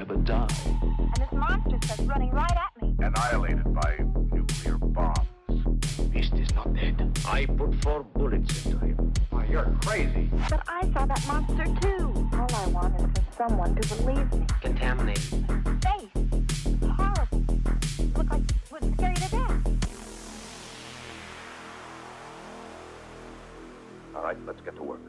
ever die. And this monster starts running right at me. Annihilated by nuclear bombs. Beast is not dead. I put 4 bullets into him. Oh, you're crazy. But I saw that monster too. All I want is for someone to believe me. Contaminated. Face. It's horrible. It looked like it would scare you to death. All right, let's get to work.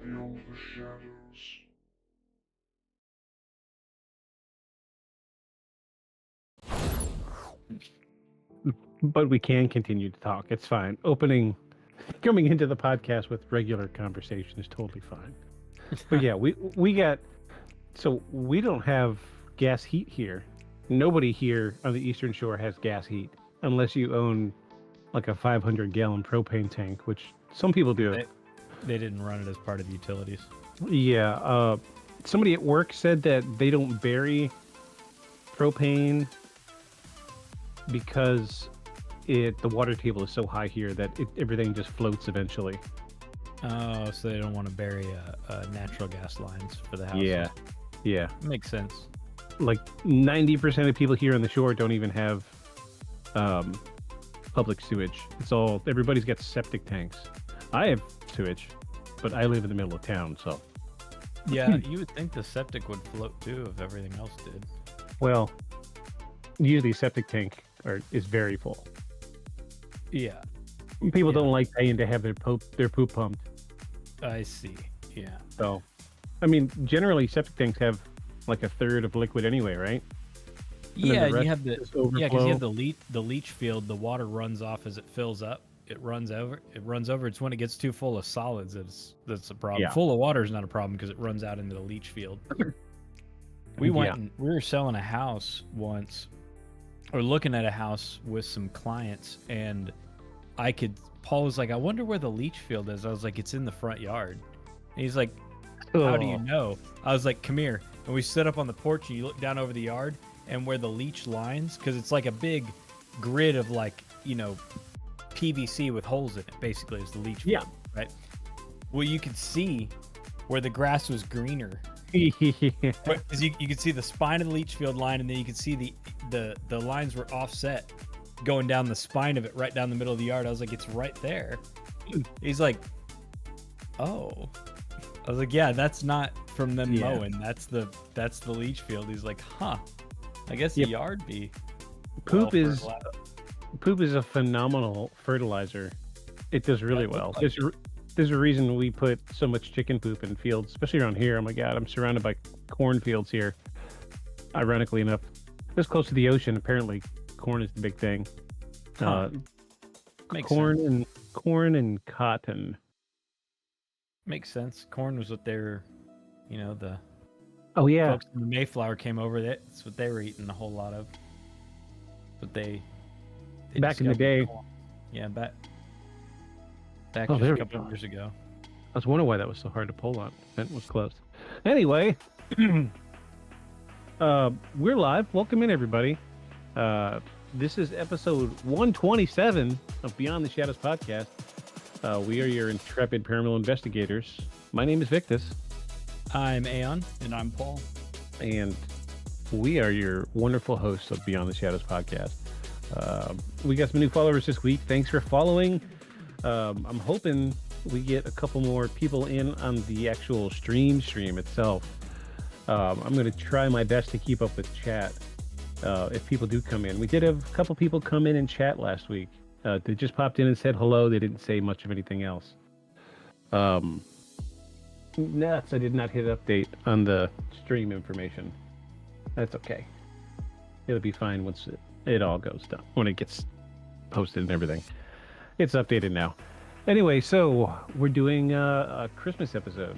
Beyond the shadows. But we can continue to talk. It's fine. Coming into the podcast with regular conversation is totally fine. But yeah, we got. So we don't have gas heat here. Nobody here on the Eastern Shore has gas heat unless you own like a 500-gallon propane tank, which some people do. They didn't run it as part of the utilities. Yeah. Somebody at work said that they don't bury propane because the water table is so high here that everything just floats eventually. Oh, so they don't want to bury natural gas lines for the house. Yeah. Makes sense. Like 90% of people here on the shore don't even have public sewage. Everybody's got septic tanks. I have sewage, but I live in the middle of town, so. Yeah, you would think the septic would float too if everything else did. Well, usually septic tank is very full. Yeah. People don't like paying to have their poop pumped. I see. Yeah. So, I mean, generally septic tanks have like a third of liquid anyway, right? And Yeah, then you have just because you overflow. have the leach field. The water runs off as it fills up. It runs over. It's when it gets too full of solids that's a problem. Yeah. Full of water is not a problem because it runs out into the leach field. We were selling a house once, or looking at a house with some clients, and Paul was like, I wonder where the leach field is. I was like, it's in the front yard. And he's like, how do you know? I was like, come here. And we stood up on the porch and you look down over the yard and where the leach lines, because it's like a big grid of PVC with holes in it, basically, is the leach field, right? Well, you could see where the grass was greener. Because you could see the spine of the leach field line, and then you could see the lines were offset going down the spine of it, right down the middle of the yard. I was like, it's right there. He's like, oh. I was like, yeah, that's not from them mowing. That's the leach field. He's like, huh. I guess the yard be Poop is a phenomenal fertilizer. It does really well. There's a reason we put so much chicken poop in fields, especially around here. Oh my God, I'm surrounded by cornfields here. Ironically enough, this close to the ocean, apparently corn is the big thing. Makes corn sense. and cotton. Makes sense. Corn was what they were, the folks in the Mayflower came over. That's what they were eating a whole lot of. But they back in the day. Corn. Yeah, back Oh, just there a we couple go. of years ago. I was wondering why that was so hard to pull on. That was close. Anyway, we're live. Welcome in, everybody. This is episode 127 of Beyond the Shadows podcast. We are your intrepid paranormal investigators. My name is Victus. I'm Aeon. And I'm Paul. And we are your wonderful hosts of Beyond the Shadows podcast. We got some new followers this week. Thanks for following. I'm hoping we get a couple more people in on the actual stream itself. I'm going to try my best to keep up with chat if people do come in. We did have a couple people come in and chat last week. They just popped in and said hello. They didn't say much of anything else. Nuts, I did not hit update on the stream information. That's okay. It'll be fine once it all goes down, when it gets posted and everything. It's updated now. Anyway, so we're doing a Christmas episode.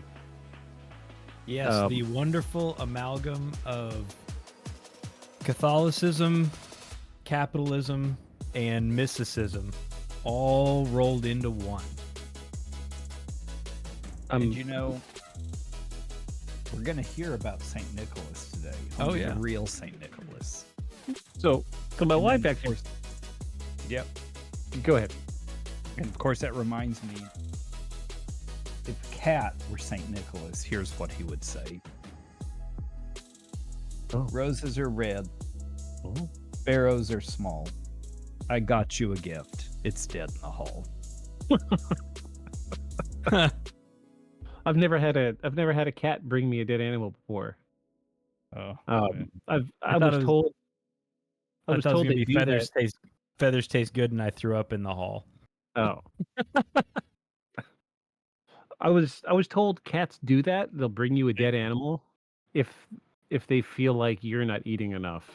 Yes, the wonderful amalgam of Catholicism, capitalism, and mysticism all rolled into one. And we're going to hear about St. Nicholas today. Oh, yeah. The real St. Nicholas. So my wife actually... Yep. Go ahead. And of course, that reminds me, If a cat were St. Nicholas, here's what he would say. Oh. Roses are red, Oh. sparrows are small. I got you a gift. It's dead in the hall. I've never had a cat bring me a dead animal before. Oh, I thought was it was- told. I was told gonna they be do feathers taste good, and I threw up in the hall. that. Oh. I was told cats do that. They'll bring you a dead animal if they feel like you're not eating enough.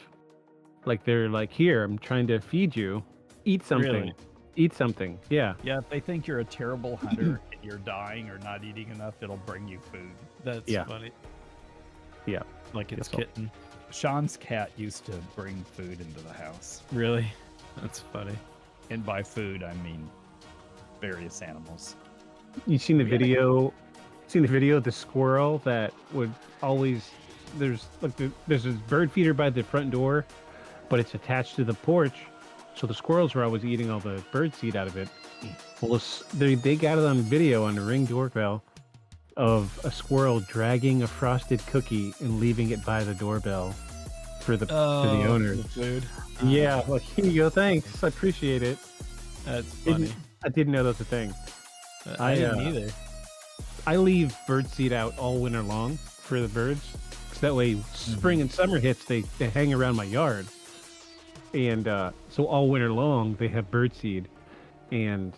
Like they're like, here, I'm trying to feed you. Eat something. Really? Eat something. Yeah. yeah. If they think you're a terrible hunter and you're dying or not eating enough, it'll bring you food. That's Yeah. funny. Yeah. Like it's That's all. kitten. Sean's cat used to bring food into the house. Really? That's funny. And by food, I mean various animals. You seen the video? Seen the video of the squirrel that would always there's this bird feeder by the front door, but it's attached to the porch, so the squirrels were always eating all the bird seed out of it. Well, they got it on video on the Ring doorbell of a squirrel dragging a frosted cookie and leaving it by the doorbell for the owner. The food. Yeah, well, here you go. Thanks, I appreciate it. That's funny. I didn't know that was a thing. I didn't either. I leave bird seed out all winter long for the birds, so that way spring and summer hits, they hang around my yard, and so all winter long they have bird seed, and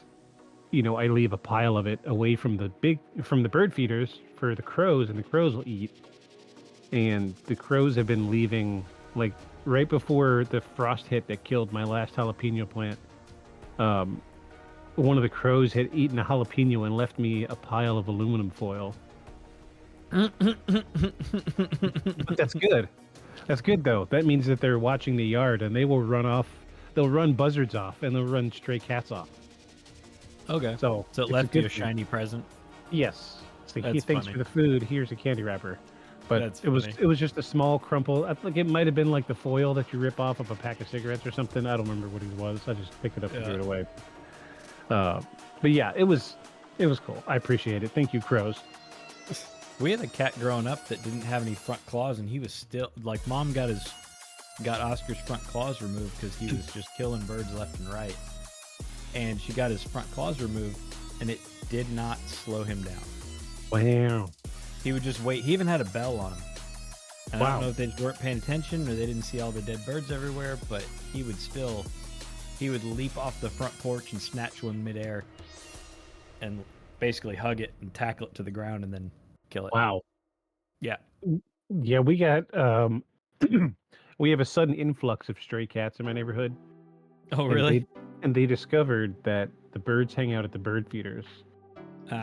I leave a pile of it away from the bird feeders for the crows, and the crows will eat, and the crows have been leaving like right before the frost hit that killed my last jalapeno plant. One of the crows had eaten a jalapeno and left me a pile of aluminum foil. But that's good. That's good, though. That means that they're watching the yard, and they will run off. They'll run buzzards off, and they'll run stray cats off. Okay. So So it it's left you good a thing. shiny present. Yes. So That's thanks funny. for the food. Here's a candy wrapper. But That's it was funny. just a small crumple. I think it might have been like the foil that you rip off of a pack of cigarettes or something. I don't remember what it was. I just picked it up and threw Yeah. it away. But yeah, it was cool. I appreciate it. Thank you, crows. We had a cat growing up that didn't have any front claws, and he was still like, Mom got Oscar's front claws removed because he was just killing birds left and right, and she got his front claws removed, and it did not slow him down. Wow. He would just wait. He even had a bell on him. And I Wow. don't know if they just weren't paying attention or they didn't see all the dead birds everywhere, but he would leap off the front porch and snatch one midair and basically hug it and tackle it to the ground and then kill it. Wow. Yeah. Yeah, we got we have a sudden influx of stray cats in my neighborhood. Oh, and really? they discovered that the birds hang out at the bird feeders. So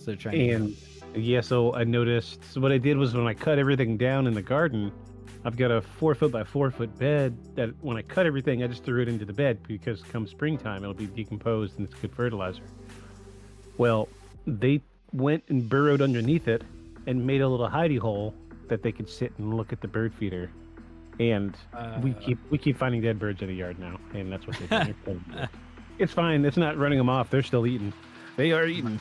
they're trying to... And yeah, so I noticed. So what I did was when I cut everything down in the garden, I've got a 4 foot by 4 foot bed that when I cut everything, I just threw it into the bed because come springtime, it'll be decomposed and it's good fertilizer. Well, they went and burrowed underneath it and made a little hidey hole that they could sit and look at the bird feeder. And we keep finding dead birds in the yard now, and that's what they do. It's fine. It's not running them off. They're still eating. They are eating.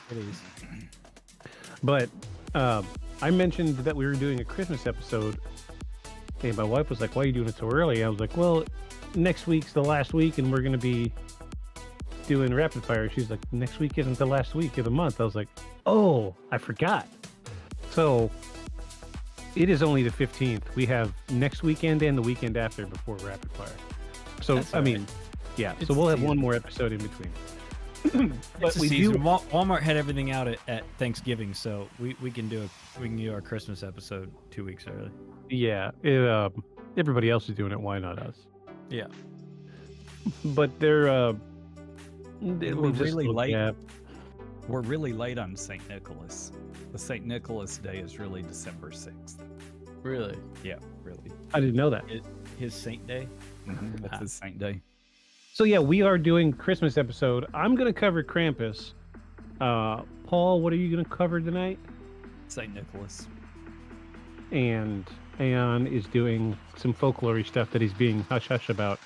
But I mentioned that we were doing a Christmas episode, and my wife was like, "Why are you doing it so early?" I was like, "Well, next week's the last week, and we're going to be doing rapid fire." She's like, "Next week isn't the last week of the month." I was like, "Oh, I forgot." So it is only the 15th. We have next weekend and the weekend after before rapid fire. So That's I all mean, right. yeah. It's So we'll the have one season. more episode in between. It's a we season. do. Walmart had everything out at Thanksgiving, so we can do our Christmas episode 2 weeks early. Yeah, everybody else is doing it. Why not us? Yeah. But they're We're just really look late. at- We're really late on St. Nicholas. The St. Nicholas Day is really December 6th. Really? Yeah, really. I didn't know that. His Saint Day? That's his Saint Day. So yeah, we are doing Christmas episode. I'm gonna cover Krampus. Paul, what are you gonna cover tonight? St. Nicholas. And Aeon is doing some folklore stuff that he's being hush hush about.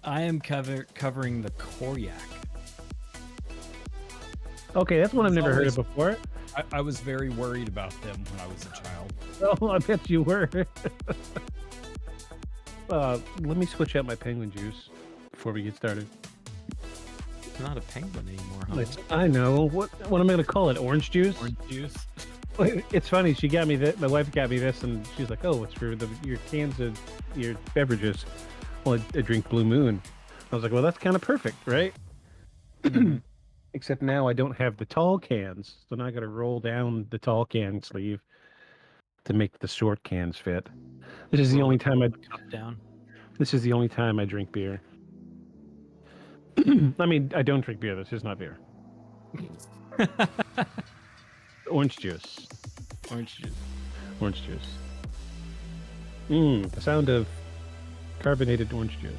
I am covering the Koryak. Okay, that's one I've It's never heard always- of before. I was very worried about them when I was a child. Oh, I bet you were. Let me switch out my penguin juice before we get started. It's not a penguin anymore, huh? I know. What am I going to call it? Orange juice? Orange juice. It's funny. She got me this. My wife got me this, and she's like, "Oh, it's for your cans of your beverages." Well, I drink Blue Moon. I was like, "Well, that's kind of perfect, right?" Except now I don't have the tall cans, so now I got to roll down the tall can sleeve to make the short cans fit. This is the only time Cup down. This is the only time I drink beer. I mean, I don't drink beer. This is not beer. Orange juice. Orange juice. Orange juice. The sound of carbonated orange juice.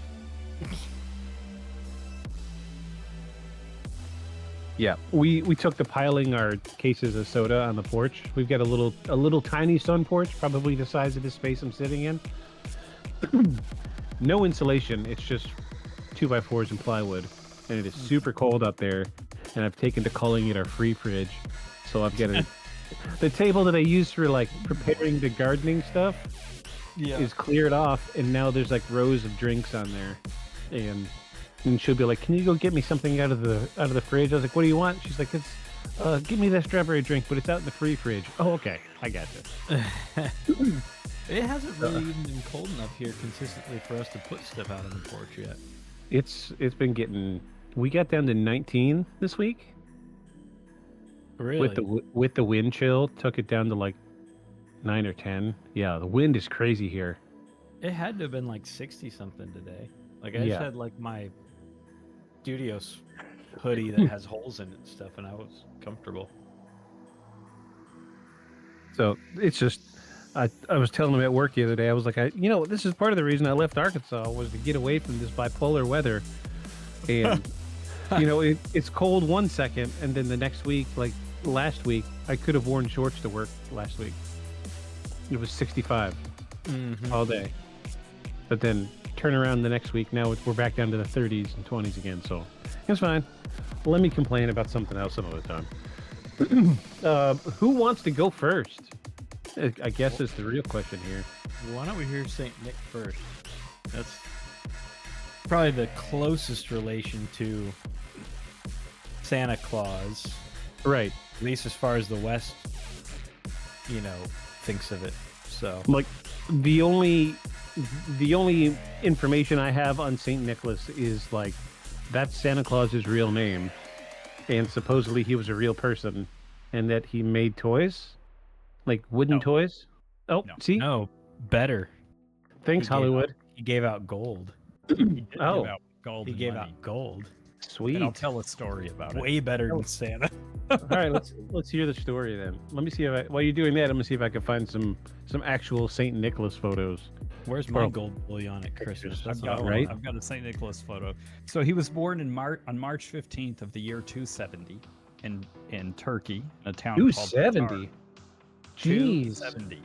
Yeah, we took to piling our cases of soda on the porch. We've got a little tiny sun porch, probably the size of this space I'm sitting in. No insulation. It's just 2x4s and plywood, and it is super cold up there. And I've taken to calling it our free fridge. So I've got the table that I use for like preparing the gardening stuff is cleared off, and now there's like rows of drinks on there, and she'll be like, "Can you go get me something out of the fridge?" I was like, "What do you want?" She's like, "It's give me that strawberry drink, but it's out in the free fridge." Oh, okay, I got you. It hasn't really even been cold enough here consistently for us to put stuff out on the porch yet. It's been getting. We got down to 19 this week. Really? With the wind chill, took it down to like 9 or 10. Yeah, the wind is crazy here. It had to have been like 60 something today. Like I just had like my studios hoodie that has holes in it and stuff, and I was comfortable. So it's just, I was telling them at work the other day, I was like, this is part of the reason I left Arkansas was to get away from this bipolar weather. And, it's cold one second, and then the next week, like last week, I could have worn shorts to work last week. It was 65 all day. But then turn around the next week, now we're back down to the 30s and 20s again, so it's fine. Let me complain about something else another time. Who wants to go first? I guess is the real question here. Why don't we hear Saint Nick first? That's probably the closest relation to Santa Claus, Right. at least as far as the West, thinks of it. So, Like the only information I have on Saint Nicholas is like that's Santa Claus's real name, and supposedly he was a real person, and that he made toys, like wooden toys. Oh, No. see? no, better. Thanks, Hollywood. He gave out gold. He did Oh. give out gold He and gave money. out gold. Sweet. And I'll tell a story about it. Way better than Santa. All right, let's hear the story then. Let me see if while you're doing that, I'm gonna see if I can find some actual Saint Nicholas photos. Where's my gold bullion at Christmas? That's I've got, what I right? want. I've got a St. Nicholas photo. So he was born on March 15th of the year 270 in Turkey, in a town called 270. Jeez. 270.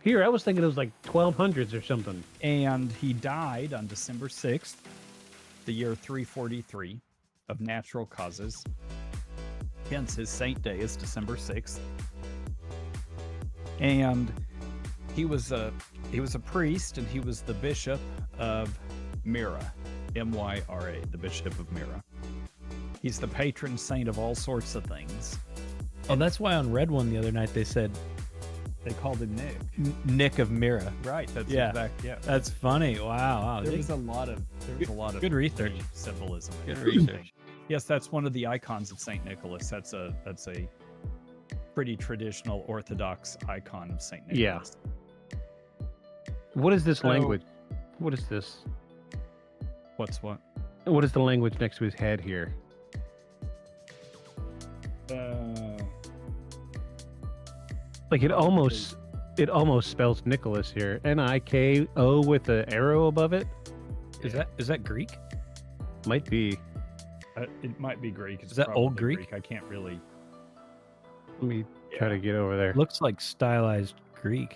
Here, I was thinking it was like 1200s or something. And he died on December 6th, the year 343, of natural causes. Hence, his saint day is December 6th. And he was a priest, and he was the bishop of Myra, Myra, the bishop of Myra. He's the patron saint of all sorts of things. Oh, that's why on Red One the other night they said They called him Nick. Nick of Mira. Right. That's Yeah. exact. Yeah. That's funny. Wow. There was a lot of good research. symbolism. in Good it. research. Yes, that's one of the icons of Saint Nicholas. That's a pretty traditional Orthodox icon of Saint Yeah. Nicholas. What is this So- language? What is this? What's what? What is the language next to his head here? Like it almost spells Nicholas here. Niko with the arrow above it. Is that Greek? Might be. It might be Greek. It's Is that Old probably Greek? I can't really. Let me try to get over there. Looks like stylized Greek.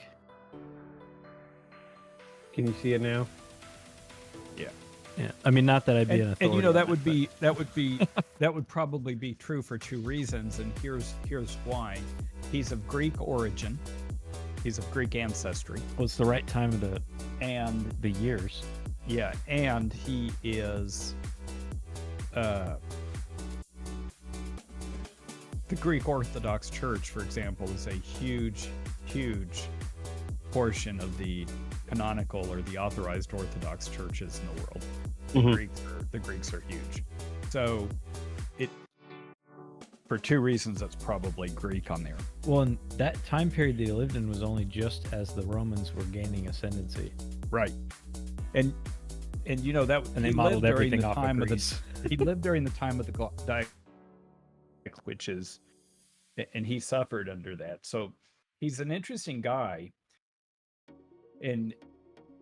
Can you see it now? Yeah. Yeah, I mean, not that I'd be an authority. And you know that on would it, be that would probably be true for two reasons, and here's why. He's of Greek origin. He's of Greek ancestry. but well, it's the right time of And the years. yeah, and he is the Greek Orthodox Church, for example, is a huge portion of the canonical or the authorized Orthodox churches in the world. The Greeks are huge. So for two reasons, that's probably Greek on there. Well, and that time period that he lived in was only just as the Romans were gaining ascendancy. Right. And you know that And they he modeled lived during everything the off of time Greece. he lived during the time of the which is, and he suffered under that. So he's an interesting guy, and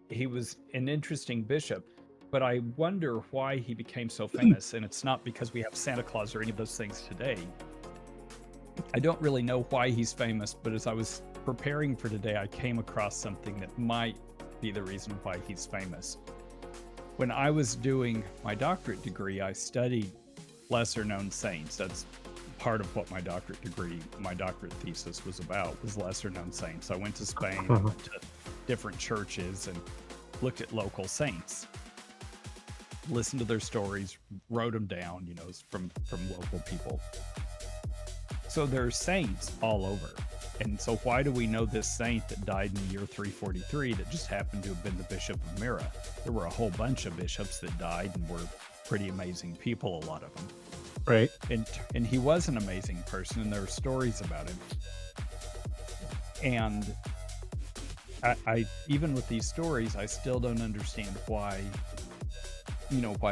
he was an interesting bishop. But I wonder why he became so famous, and it's not because we have Santa Claus or any of those things today. I don't really know why he's famous, but as I was preparing for today, I came across something that might be the reason why he's famous. When I was doing my doctorate degree, I studied lesser known saints. That's part of what my doctorate thesis was about, was lesser known saints. I went to Spain, I went to different churches and looked at local saints, listened to their stories, wrote them down, you know, from local people. So there are saints all over. And so why do we know this saint that died in the year 343 that just happened to have been the Bishop of Myra? There were a whole bunch of bishops that died and were pretty amazing people, a lot of them. Right. And he was an amazing person, and there are stories about him. And I even with these stories, I still don't understand why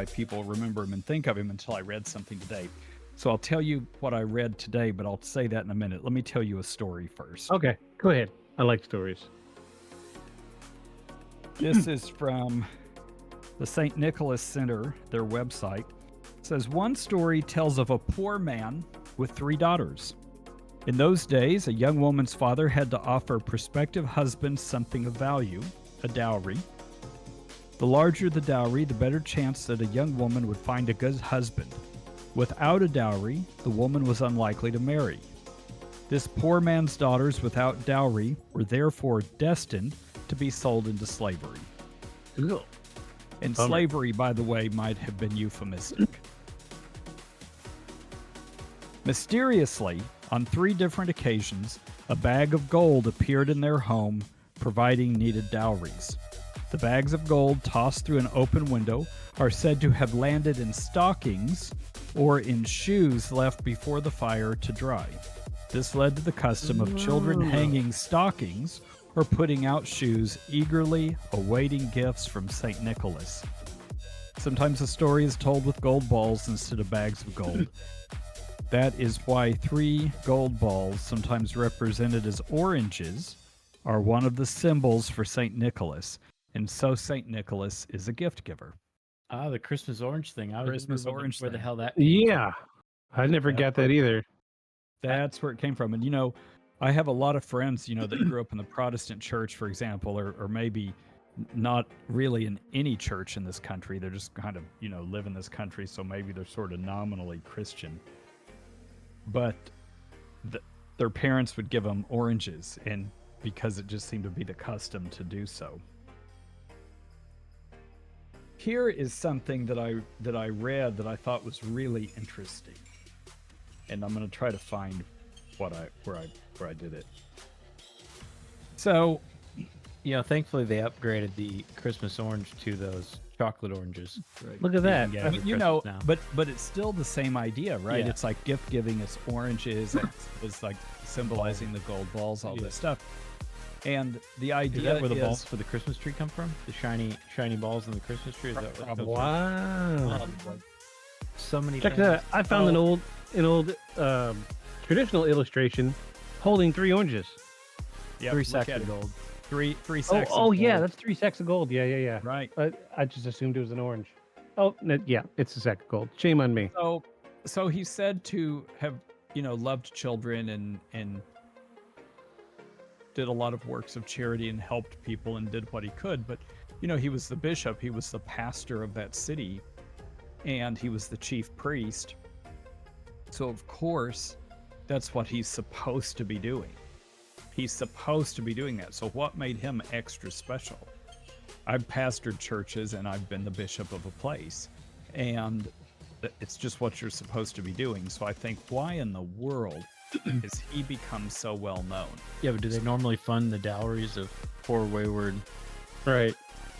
people remember him and think of him until I read something today. So I'll tell you what I read today, but I'll say that in a minute. Let me tell you a story first. Okay, go ahead. I like stories. This is from the St. Nicholas Center, their website. It says, one story tells of a poor man with 3 daughters. In those days, a young woman's father had to offer a prospective husband something of value, a dowry. The larger the dowry, the better chance that a young woman would find a good husband. Without a dowry, the woman was unlikely to marry. This poor man's daughters without dowry were therefore destined to be sold into slavery. Cool. And Bummer. slavery, by the way, might have been euphemistic. Mysteriously, on 3 different occasions, a bag of gold appeared in their home, providing needed dowries. The bags of gold tossed through an open window are said to have landed in stockings or in shoes left before the fire to dry. This led to the custom of children hanging stockings or putting out shoes, eagerly awaiting gifts from St. Nicholas. Sometimes the story is told with gold balls instead of bags of gold. That is why 3 gold balls, sometimes represented as oranges, are one of the symbols for St. Nicholas. And so St. Nicholas is a gift giver. Ah, the Christmas orange thing. I was Christmas wondering orange where the thing. hell that Yeah, I never got that either. That's where it came from. And, you know, I have a lot of friends, you know, that grew up in the Protestant church, for example, or maybe not really in any church in this country. They're just kind of, you know, live in this country, so maybe they're sort of nominally Christian. But their parents would give them oranges, and because it just seemed to be the custom to do so. Here is something that I read that I thought was really interesting, and I'm going to try to find where I did it. So, You know, thankfully they upgraded the Christmas orange to those chocolate oranges. Look at that. Yeah, you know, but it's still the same idea, right? Yeah. It's like gift giving is oranges, it's like symbolizing the gold balls, all this stuff. And the Is idea that where the is, balls for the Christmas tree come from? The shiny balls in the Christmas tree? Is that what those are? Wow. So many Check things. that out. I found an old traditional illustration holding 3 oranges. Yep, 3 look sacks at of it. gold. Three Oh, sacks. oh of yeah, gold. that's 3 sacks of gold. Yeah. Right. I just assumed it was an orange. Oh, yeah, it's a sack of gold. Shame on me. So he's said to have, you know, loved children and did a lot of works of charity and helped people and did what he could. But he was the bishop, he was the pastor of that city, and he was the chief priest. So, of course, that's what he's supposed to be doing. He's supposed to be doing that. So what made him extra special? I've pastored churches and I've been the bishop of a place, and it's just what you're supposed to be doing. So I think, why in the world has he become so well known? Yeah, but do they normally fund the dowries of poor wayward Right.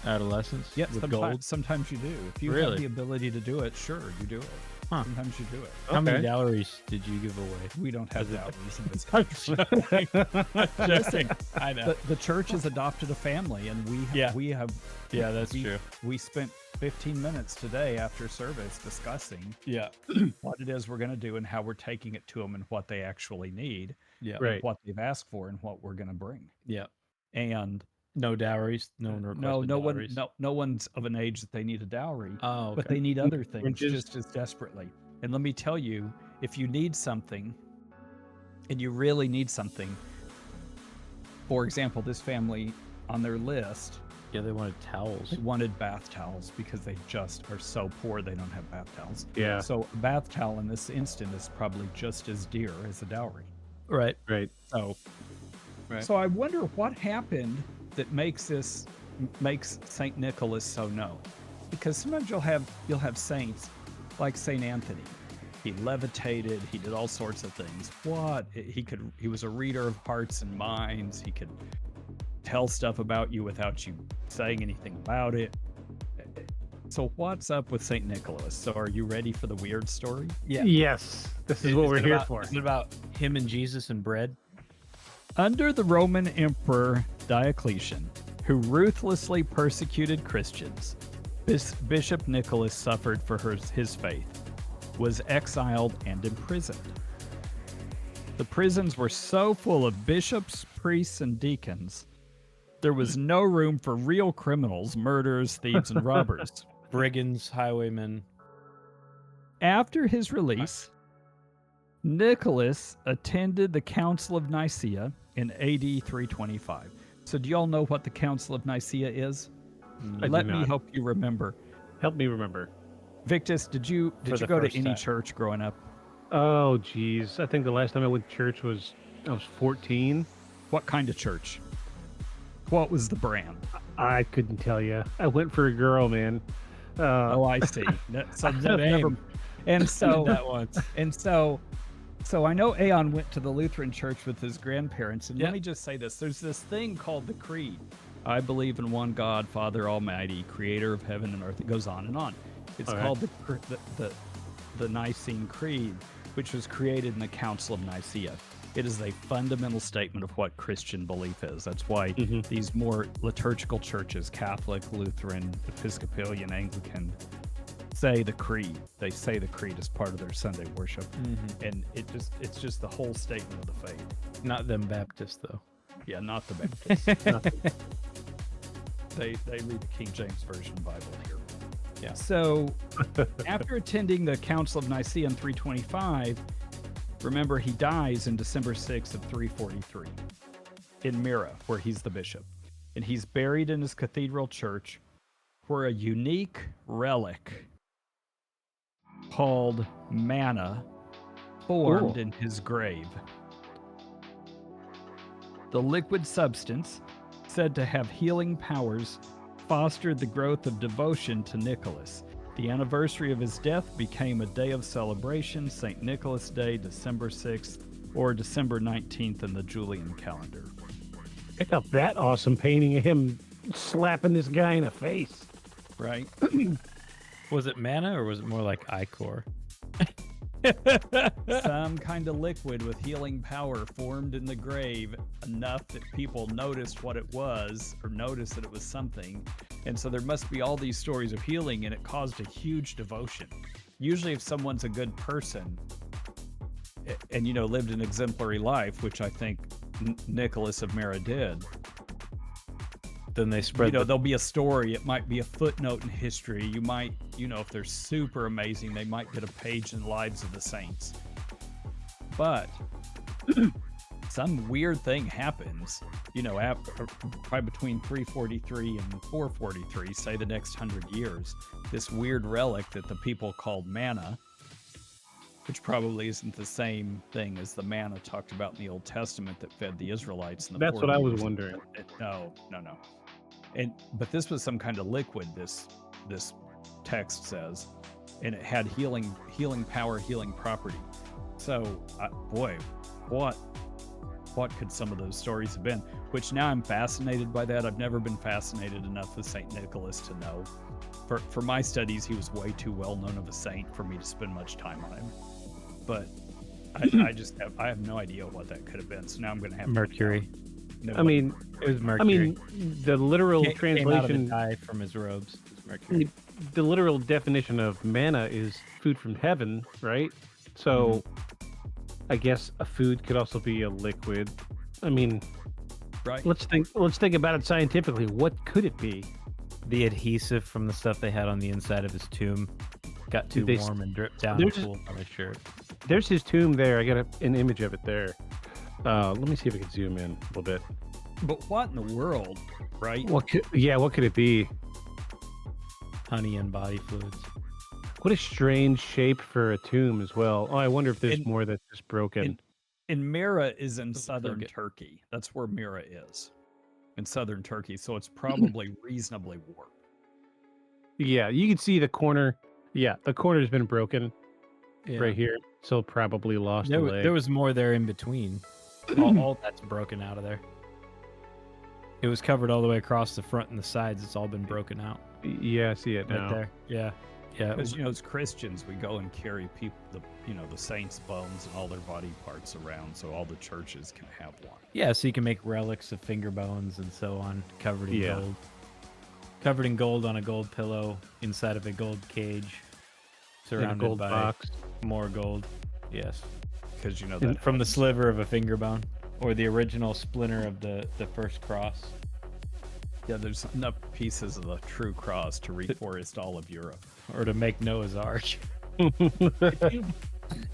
adolescents? Yeah, with gold. sometimes you do. If you have Really? the ability to do it, sure, you do it. Huh. Sometimes you do it. How many Okay. dowries did you give away? We don't have As a- dowries in this country. Listen, I know. the church has adopted a family, and Yeah. we have. Yeah, that's we, true. We spent 15 minutes today after service discussing Yeah. what it is we're going to do and how we're taking it to them and what they actually need, Yeah. Right. what they've asked for, and what we're going to bring. Yeah. And No dowries. No one requested no one, dowries. no one's of an age that they need a dowry, Oh, but okay. they need other things Just- just as desperately. And let me tell you, if you need something, and you really need something, for example, this family on their list Yeah, they wanted towels. wanted bath towels because they just are so poor they don't have bath towels. Yeah. So a bath towel in this instant is probably just as dear as a dowry. Right. Right. So, Right. so I wonder what happened that makes Saint Nicholas so known. Because sometimes you'll have saints like Saint Anthony. He levitated. He did all sorts of things. He was a reader of hearts and minds. He could tell stuff about you without you saying anything about it. So what's up with Saint Nicholas? So are you ready for the weird story? Yeah. Yes. This is what we're it here about, for. Is it about him and Jesus and bread? Under the Roman Emperor Diocletian, who ruthlessly persecuted Christians, Bishop Nicholas suffered for his faith, was exiled and imprisoned. The prisons were so full of bishops, priests, and deacons, there was no room for real criminals, murderers, thieves, and robbers. Brigands, highwaymen. After his release, Nicholas attended the Council of Nicaea in AD 325. So do y'all know what the Council of Nicaea is? I do Let me not. help you remember. Help me remember. Victus, did you For the go to first any time. church growing up? Oh, geez. I think the last time I went to church I was 14. What kind of church? What was the brand? I couldn't tell you. I went for a girl, man. Oh, I see. So The name. and so that once. and so I know Aeon went to the Lutheran church with his grandparents, and Yeah. let me just say this: there's this thing called the Creed. I believe in one God, Father Almighty, Creator of heaven and earth. It goes on and on. It's All right. called the Nicene Creed, which was created in the Council of Nicaea. It is a fundamental statement of what Christian belief is. That's why these more liturgical churches, Catholic, Lutheran, Episcopalian, Anglican, say the creed. They say the creed as part of their Sunday worship, and it's just the whole statement of the faith. Not them Baptists, though. Yeah, not the Baptists. They read the King James Version Bible here. Yeah. So after attending the Council of Nicaea in 325, remember he dies in December 6th of 343 in Myra, where he's the bishop, and he's buried in his cathedral church, where a unique relic called manna formed Cool. in his grave. The liquid substance, said to have healing powers, fostered the growth of devotion to Nicholas. The anniversary of his death became a day of celebration, St. Nicholas Day, December 6th, or December 19th in the Julian calendar. Check out that awesome painting of him slapping this guy in the face. Right? Was it manna or was it more like ichor? Some kind of liquid with healing power formed in the grave, enough that people noticed what it was, or noticed that it was something. And so there must be all these stories of healing, and it caused a huge devotion. Usually if someone's a good person and, lived an exemplary life, which I think Nicholas of Myra did, Then they spread there'll be a story. It might be a footnote in history. You might, if they're super amazing, they might get a page in the Lives of the Saints. But some weird thing happens, probably between 343 and 443, say the next 100 years, this weird relic that the people called manna, which probably isn't the same thing as the manna talked about in the Old Testament that fed the Israelites. In the That's 40 what I was years. wondering. No. But this was some kind of liquid, this text says, and it had healing power, healing property. So, what could some of those stories have been? Which now I'm fascinated by that. I've never been fascinated enough with Saint Nicholas to know. For my studies, he was way too well known of a saint for me to spend much time on him. But I have no idea what that could have been. So now I'm going to have Mercury. I mean, It was Mercury. I mean, the literal Came out of the translation, dye from his robes. It was Mercury. the literal definition of manna is food from heaven, right? So, I guess a food could also be a liquid. I mean, right. let's think about it scientifically. What could it be? The adhesive from the stuff they had on the inside of his tomb got too They- warm and dripped down there's and cooled on his shirt. There's his tomb there. I got an image of it there. Let me see if I can zoom in a little bit. But what in the world, right? What could it be? Honey and body fluids. What a strange shape for a tomb as well. Oh, I wonder if there's And- more that's just broken. And Mira is in Doesn't southern look it. Turkey. That's where Mira is, in southern Turkey. So it's probably reasonably warm. Yeah, you can see the corner. Yeah, the corner's been broken right here. So probably lost a leg. There was more there in between. all that's broken out of there. It was covered all the way across the front and the sides. It's all been broken out Yeah, I see it right now. there. Yeah. Because as Christians, we go and carry people, the saints' bones and all their body parts around, so all the churches can have one. Yeah, so you can make relics of finger bones and so on, covered in Yeah. gold. Covered in gold on a gold pillow inside of a gold cage, In a surrounded gold by box. more gold. Yes, Because and from the sliver of a finger bone or the original splinter of the first cross. there's enough pieces of the true cross to reforest all of Europe. Or to make Noah's Ark.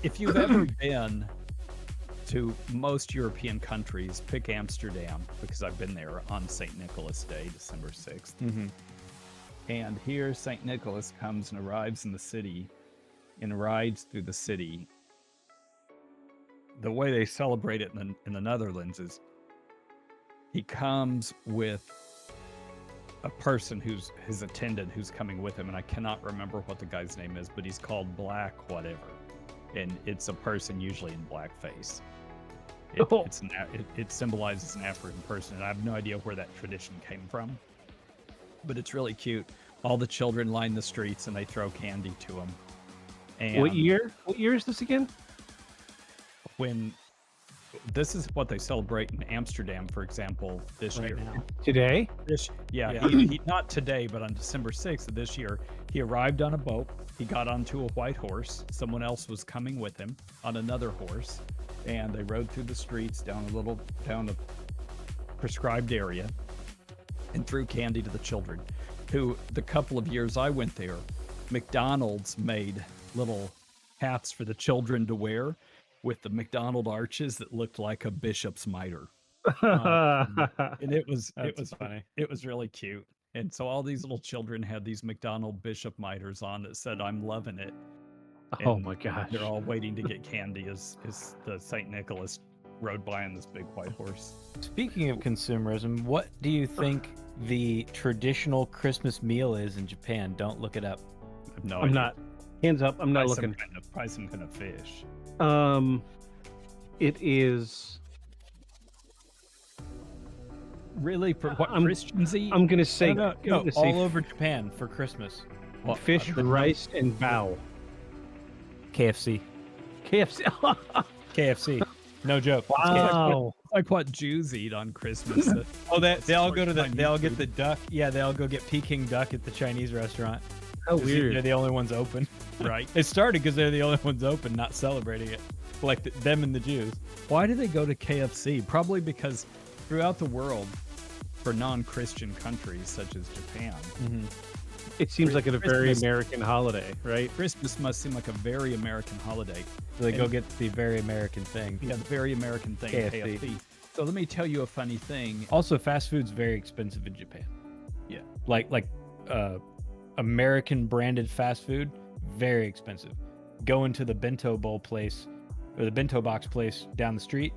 If you've ever been to most European countries, pick Amsterdam, because I've been there on St. Nicholas Day, December 6th. Mm-hmm. And here St. Nicholas comes and arrives in the city and rides through the city. The way they celebrate it in the Netherlands is he comes with a person who's his attendant who's coming with him, and I cannot remember what the guy's name is, but he's called Black whatever. And it's a person usually in blackface. It symbolizes an African person, and I have no idea where that tradition came from. But it's really cute. All the children line the streets and they throw candy to them. And What year? What year is this again? when this is what they celebrate in Amsterdam, for example, this Right year. now. Today? Yeah. He not today, but on December 6th of this year, he arrived on a boat. He got onto a white horse. Someone else was coming with him on another horse, and they rode through the streets down a prescribed area and threw candy to the children. Who, the couple of years I went there, McDonald's made little hats for the children to wear with the McDonald arches that looked like a bishop's mitre. And it was funny. It was really cute. And so all these little children had these McDonald bishop mitres on that said, "I'm loving it." Oh And my gosh. They're all waiting to get candy as the St. Nicholas rode by on this big white horse. Speaking of consumerism, what do you think the traditional Christmas meal is in Japan? Don't look it up. I have no I'm idea. not. Hands up. I'm not Probably looking. probably some kind of fish. It is. Really? For what I'm- Christians eat? I'm gonna say. No, I'm gonna say all over Japan for Christmas. fish, rice, and bao. KFC. KFC. KFC. No joke. Wow. It's like what Jews eat on Christmas. Oh, they all go to Chinese they all get food. the duck. Yeah, they all go get Peking duck at the Chinese restaurant. How 'Cause They're weird. the only ones open. Right. It started because they're the only ones open, not celebrating it, like them and the Jews. Why do they go to KFC? Probably because throughout the world, for non-Christian countries such as Japan, It seems like a very Christmas- American holiday, right? Christmas must seem like a very American holiday. So they go And- get the very American thing. Yeah, the very American thing, KFC. KFC. So let me tell you a funny thing. Also, fast food's very expensive in Japan. Yeah. Like American branded fast food, very expensive. Going to the bento bowl place or the bento box place down the street,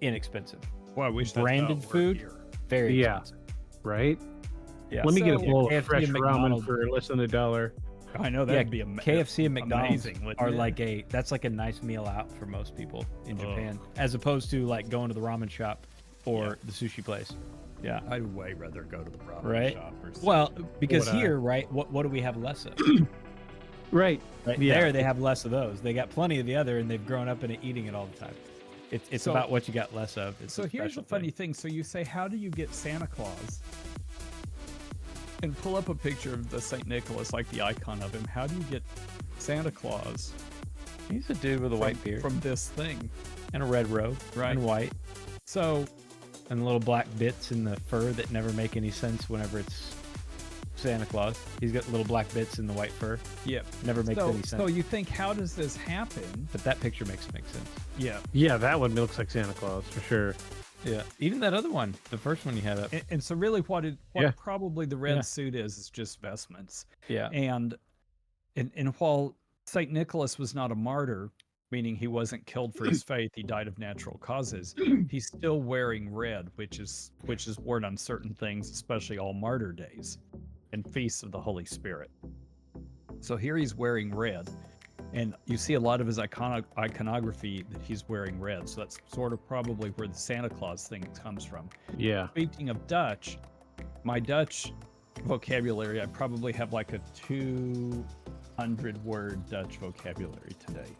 inexpensive. Well, I wish that's Branded how it worked food? here. Very Yeah. expensive. Right? Yeah. Let me get a So- bowl KFC of fresh and ramen McDonald's- for less than $1. I know that'd be amazing. KFC and McDonald's amazing, wouldn't are it? like that's like a nice meal out for most people in Ugh. Japan, as opposed to like going to the ramen shop or Yeah. the sushi place. Yeah. I'd way rather go to the ramen Right. shop or Well, something. because Would I? here, right, what do we have less of? Right. Right Yeah. there, they have less of those. They got plenty of the other, and they've grown up in it, eating it all the time. It's So- about what you got less of. It's So a here's special the funny thing. thing. So you say, how do you get Santa Claus? And pull up a picture of the St. Nicholas, like the icon of him. How do you get Santa Claus He's a dude with a white beard from this thing? and a red robe, Right. and white, So and little black bits in the fur that never make any sense whenever it's Santa Claus. He's got little black bits in the white fur. yeah, Never makes any sense. So you think, how does this happen? But that picture makes sense. Yeah, Yeah, that one looks like Santa Claus for sure. Yeah. Even that other one, the first one you had up. and so really, what Yeah. probably the red Yeah. suit is just vestments. Yeah. And while Saint Nicholas was not a martyr, meaning he wasn't killed for his faith, he died of natural causes. He's still wearing red, which is worn on certain things, especially all martyr days and feasts of the Holy Spirit. So here he's wearing red, and you see a lot of his iconography that he's wearing red. So that's sort of probably where the Santa Claus thing comes from. Yeah. Speaking of Dutch, my Dutch vocabulary, I probably have like a 200-word Dutch vocabulary today,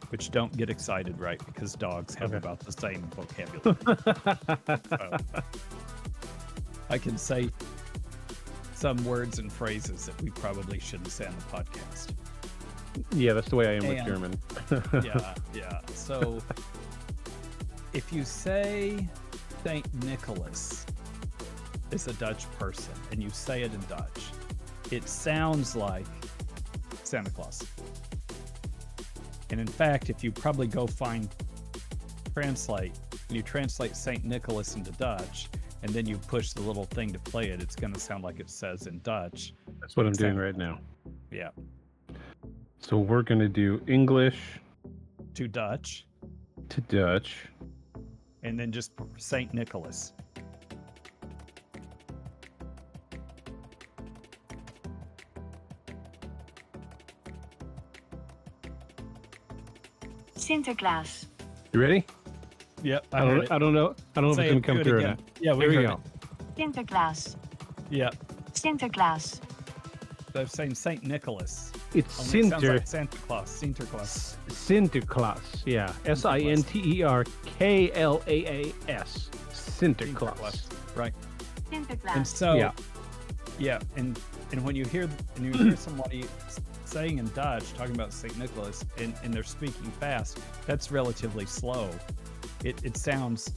which don't get excited, right? Because dogs have Okay. about the same vocabulary. So, I can say some words and phrases that we probably shouldn't say on the podcast. Yeah, that's the way I am with And- German. Yeah. So if you say Saint Nicholas is a Dutch person and you say it in Dutch, it sounds like Santa Claus. And in fact, if you probably go translate, and you translate Saint Nicholas into Dutch, and then you push the little thing to play it, it's going to sound like it says in Dutch. That's what I'm doing Santa right now. Yeah. So we're going to do English To Dutch, to Dutch. and then just Saint Nicholas. Sinterklaas. You ready? Yep. I don't know. I don't know if Say it's it, going to come do it through or again. not. Yeah, Here we heard go. Sinterklaas. Yeah. Sinterklaas. They're saying Saint Nicholas. It's Only it sounds Sinter. like Santa Claus. Sinterklaas. Sinterklaas. Yeah. Sinterklaas. Sinterklaas. Right. Sinterklaas. And so, Yeah. yeah, and when you hear somebody saying in Dutch talking about Saint Nicholas and they're speaking fast, that's relatively slow. It sounds,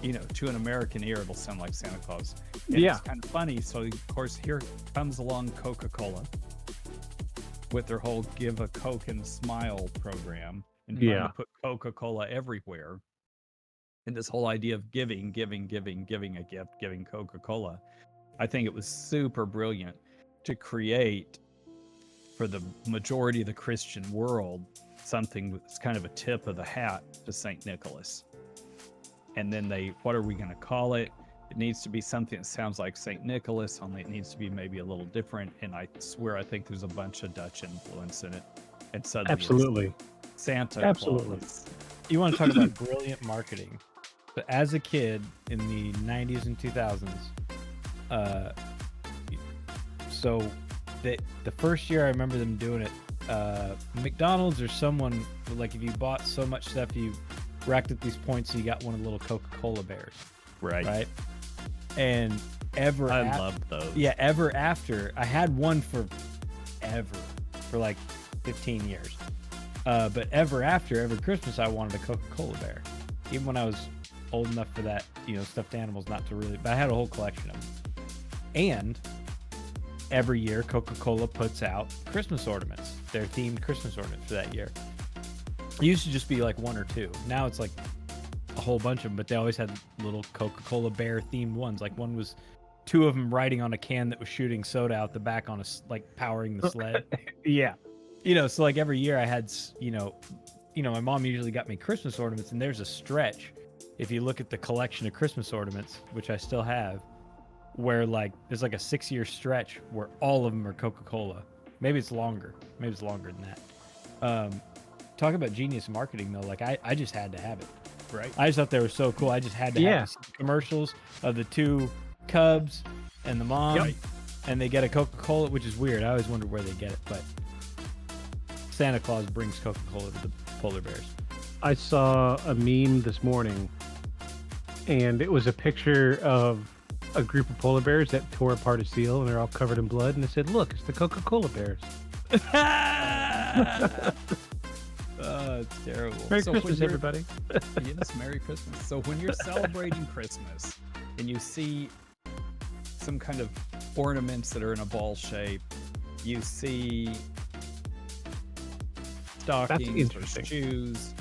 to an American ear, it'll sound like Santa Claus. And Yeah. it's kind of funny. So of course here comes along Coca-Cola with their whole Give a Coke and Smile program and trying Yeah. to put Coca-Cola everywhere. And this whole idea of giving a gift, giving Coca-Cola. I think it was super brilliant to create for the majority of the Christian world something that's kind of a tip of the hat to St. Nicholas. And then what are we going to call it? It needs to be something that sounds like St. Nicholas, only it needs to be maybe a little different. And I swear, I think there's a bunch of Dutch influence in it. And suddenly it's Absolutely. Santa Absolutely. Claus. You want to talk about brilliant marketing. But as a kid in the 90s and 2000s, so the first year I remember them doing it, McDonald's or someone, like if you bought so much stuff, you racked up these points and you got one of the little Coca-Cola bears, right? And I love those. yeah, ever after, I had one for like 15 years. But ever after, every Christmas, I wanted a Coca-Cola bear. Even when I was old enough for that, stuffed animals not to really, but I had a whole collection of them. And every year Coca-Cola puts out Christmas ornaments. They're themed Christmas ornaments for that year. It used to just be like one or two. Now it's like a whole bunch of them, but they always had little Coca-Cola bear themed ones. Like one was two of them riding on a can that was shooting soda out the back on like powering the sled. Yeah. So like every year I had, my mom usually got me Christmas ornaments, and there's a stretch. If you look at the collection of Christmas ornaments, which I still have, where like there's like a 6-year stretch where all of them are Coca-Cola. Maybe it's longer. Maybe it's longer than that. Talk about genius marketing though. Like I just had to have it. Right. I just thought they were so cool. I just had to have the commercials of the two cubs and the mom, and they get a Coca-Cola, which is weird. I always wondered where they get it, but Santa Claus brings Coca-Cola to the polar bears. I saw a meme this morning, and it was a picture of a group of polar bears that tore apart a seal, and they're all covered in blood, and it said, "Look, it's the Coca-Cola bears." Oh, it's terrible. Merry Christmas, everybody. Yes, Merry Christmas. So when you're celebrating Christmas and you see some kind of ornaments that are in a ball shape, you see stockings or shoes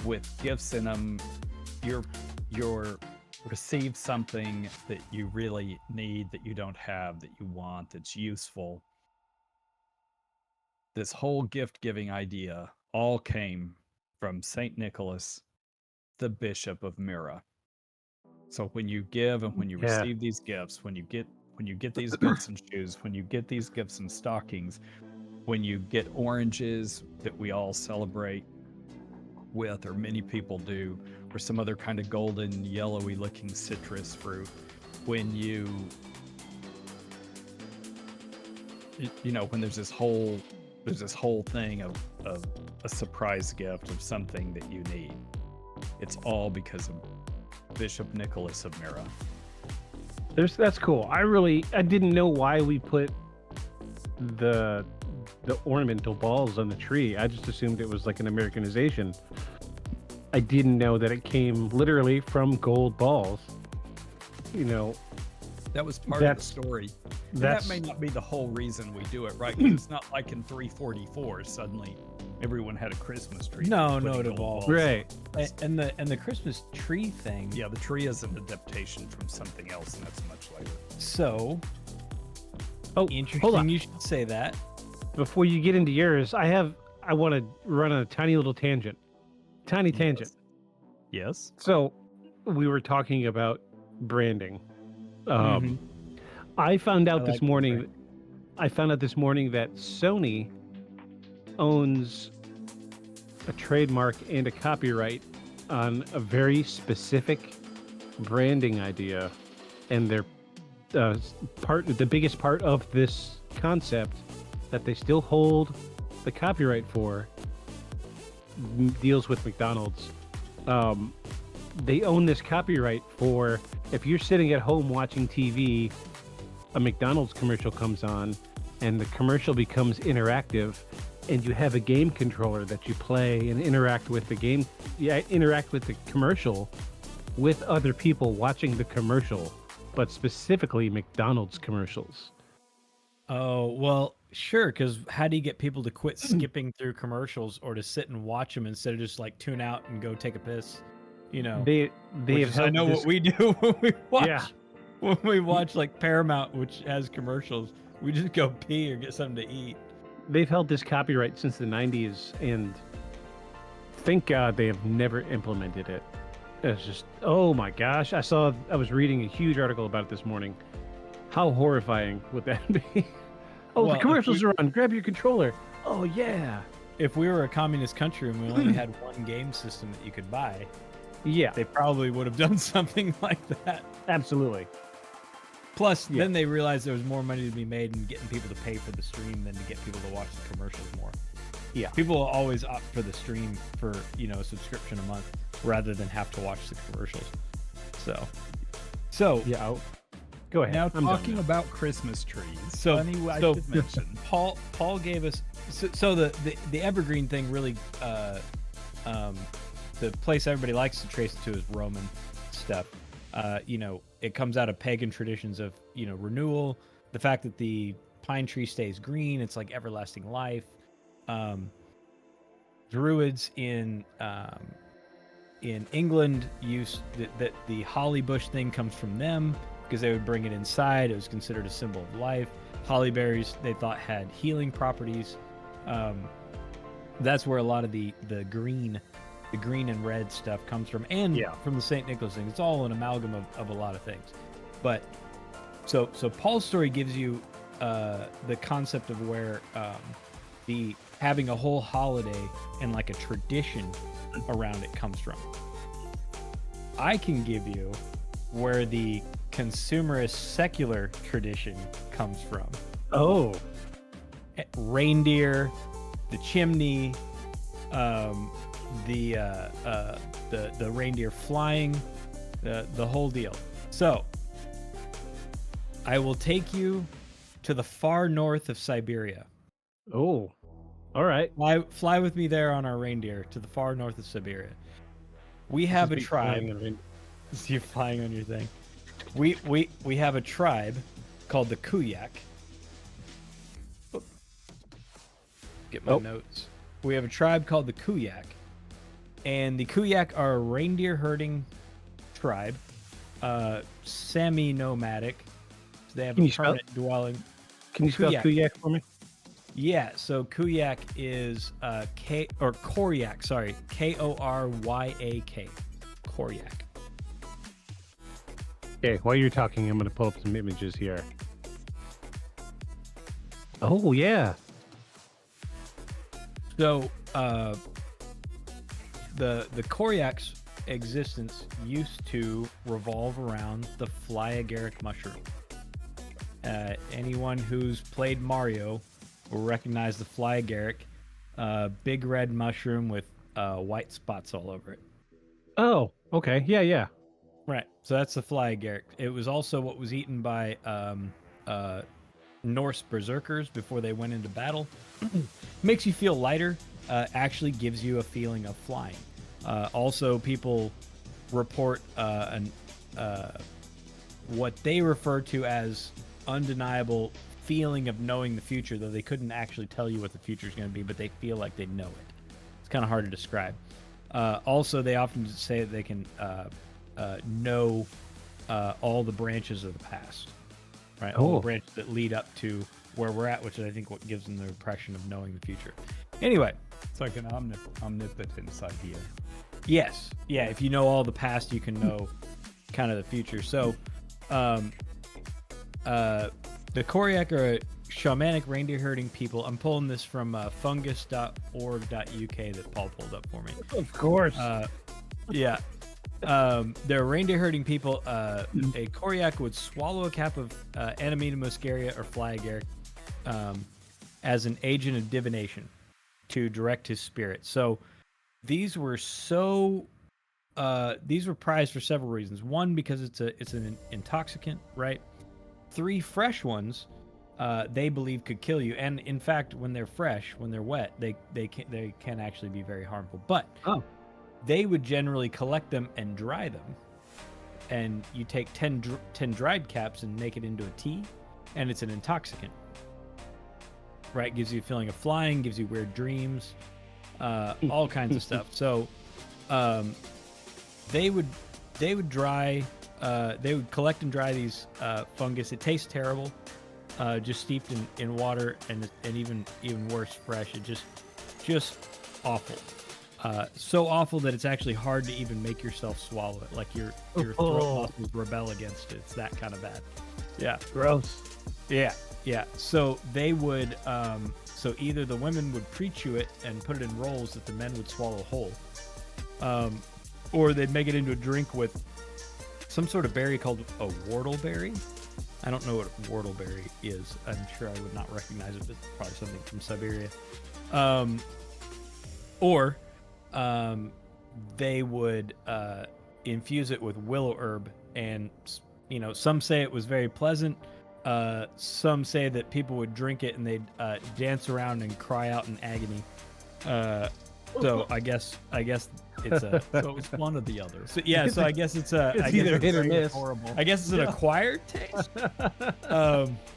with gifts in them, you're receive something that you really need, that you don't have, that you want, that's useful. This whole gift giving idea all came from Saint Nicholas, the Bishop of Myra. So when you give and when you receive these gifts, when you get these gifts and shoes, when you get these gifts and stockings, when you get oranges that we all celebrate with, or many people do, or some other kind of golden, yellowy looking citrus fruit, when when there's this whole thing of a surprise gift of something that you need, it's all because of Bishop Nicholas of Myra. That's cool. I didn't know why we put the ornamental balls on the tree. I just assumed it was like an Americanization. I didn't know that it came literally from gold balls. That was part of the story. That may not be the whole reason we do it, right? Because it's not like in 344 suddenly everyone had a Christmas tree. No, it evolved. Right. And the Christmas tree thing. Yeah, the tree is an adaptation from something else, and that's much later. So, interesting. Hold on. You should say that. Before you get into yours, I want to run on a tiny little tangent. Tiny tangent. Yes. So, we were talking about branding. I found out this morning. I found out this morning that Sony owns a trademark and a copyright on a very specific branding idea, and they're the biggest part of this concept that they still hold the copyright for deals with McDonald's. They own this copyright for, if you're sitting at home watching TV, a McDonald's commercial comes on, and the commercial becomes interactive, and you have a game controller that you play and interact with the game, interact with the commercial with other people watching the commercial, but specifically McDonald's commercials. Oh, well, sure, because how do you get people to quit skipping through commercials or to sit and watch them instead of just like tune out and go take a piss? They have. I know what we do when we watch. Yeah. When we watch like Paramount, which has commercials, we just go pee or get something to eat. They've held this copyright since the 90s, and thank God they have never implemented it. It's just, oh my gosh. I was reading a huge article about it this morning. How horrifying would that be? The commercials are on. Grab your controller. Oh, yeah. If we were a communist country and we only had one game system that you could buy, they probably would have done something like that. Absolutely. Plus, then they realized there was more money to be made in getting people to pay for the stream than to get people to watch the commercials more. Yeah. People will always opt for the stream for, a subscription a month rather than have to watch the commercials. So yeah. Go ahead. Now, talking about Christmas trees. So I should mention. Paul gave us the evergreen thing really the place everybody likes to trace it to is Roman stuff. It comes out of pagan traditions of renewal, the fact that the pine tree stays green, it's like everlasting life. Druids in England used that the holly bush thing comes from them because they would bring it inside. It was considered a symbol of life. Holly berries they thought had healing properties. That's where a lot of the green and red stuff comes from, and from the St. Nicholas thing. It's all an amalgam of a lot of things. But so Paul's story gives you the concept of where the having a whole holiday and like a tradition around it comes from. I can give you where the consumerist secular tradition comes from. Oh, Reindeer, the chimney, the reindeer flying, the whole deal. So I will take you to the far north of Siberia. oh, all right. Fly with me there on our reindeer to the far north of Siberia. We have a tribe. You're flying on your thing. We have a tribe called the Kuyak. Get my notes. We have a tribe called the Kuyak, and the Kuyak are a reindeer herding tribe, semi-nomadic. So they have a permanent dwelling. Can you spell Kuyak for me? Yeah, so Kuyak is Koryak, sorry, Koryak. Koryak. Okay, while you're talking, I'm going to pull up some images here. Oh, yeah. So, the Koryak's existence used to revolve around the fly-agaric mushroom. Anyone who's played Mario will recognize the fly-agaric, big red mushroom with white spots all over it. Oh, okay. Yeah. Right. So that's the fly-agaric. It was also what was eaten by Norse berserkers before they went into battle. Makes you feel lighter. Actually gives you a feeling of flying. Also, people report what they refer to as undeniable feeling of knowing the future, though they couldn't actually tell you what the future is going to be, but they feel like they know it. It's kind of hard to describe. Also, they often say that they can know all the branches of the past, right? All the branches that lead up to where we're at, which is, I think, what gives them the impression of knowing the future. Anyway. It's like an omnipotence idea. Yes. Yeah, if you know all the past, you can know kind of the future. So, the Koryak are a shamanic reindeer herding people. I'm pulling this from fungus.org.uk that Paul pulled up for me. Of course. Yeah. They're reindeer herding people. A Koryak would swallow a cap of Anemone muscaria or fly agaric as an agent of divination to direct his spirit. So these were prized for several reasons. One, because it's an intoxicant, right? 3 fresh ones they believe could kill you, and in fact, when they're fresh, when they're wet, they can actually be very harmful. But they would generally collect them and dry them, and you take 10 dried caps and make it into a tea, and it's an intoxicant, right? Gives you a feeling of flying, gives you weird dreams, all kinds of stuff. So they would dry, they would collect and dry these fungus. It tastes terrible, just steeped in water, and even worse fresh. It just awful. So awful that it's actually hard to even make yourself swallow it. Like your throat muscles rebel against it. It's that kind of bad. Yeah. Gross. Yeah. So they would, so either the women would pre-chew it and put it in rolls that the men would swallow whole, or they'd make it into a drink with some sort of berry called a whortleberry. I don't know what whortleberry is. I'm sure I would not recognize it, but it's probably something from Siberia. Or they would infuse it with willow herb, and some say it was very pleasant. Some say that people would drink it and they'd dance around and cry out in agony. So I guess it's a So it's one or the other. so, yeah. So I guess it's a. It's I guess either it's hit or very miss. Horrible. I guess it's an acquired taste.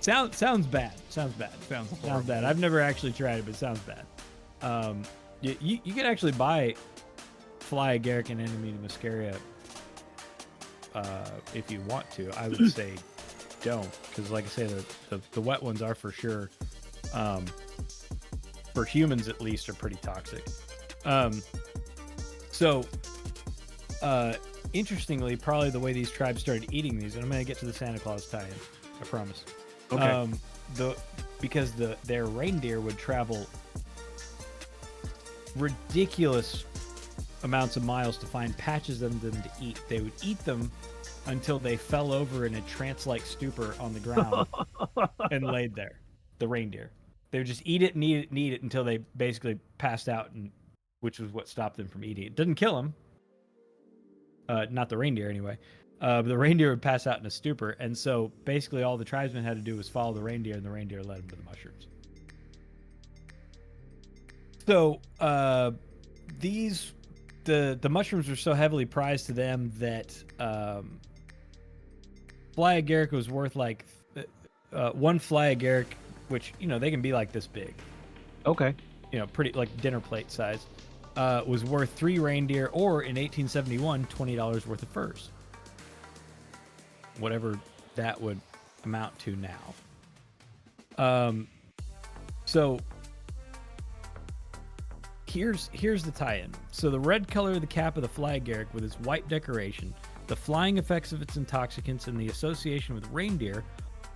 Sounds bad. Sounds bad. Sounds bad. I've never actually tried it, but it sounds bad. You can actually buy fly agaric and Amanita muscaria if you want to. I would say don't, because like I say, the wet ones are for sure, for humans at least, are pretty toxic. Interestingly, probably the way these tribes started eating these, and I'm going to get to the Santa Claus tie-in, I promise. Okay. Because their reindeer would travel ridiculous amounts of miles to find patches of them to eat. They would eat them until they fell over in a trance-like stupor on the ground and laid there. The reindeer. They would just eat it and eat it and eat it until they basically passed out, and which was what stopped them from eating it. Didn't kill them. Not the reindeer anyway. But the reindeer would pass out in a stupor, and so basically all the tribesmen had to do was follow the reindeer, and the reindeer led them to the mushrooms. So the mushrooms were so heavily prized to them that fly agaric was worth like one fly agaric, which they can be like this big, Okay. pretty like dinner plate size, was worth 3 reindeer, or in 1871 $20 worth of furs, whatever that would amount to now. So here's the tie-in. So the red color of the cap of the fly agaric with its white decoration, the flying effects of its intoxicants, and the association with reindeer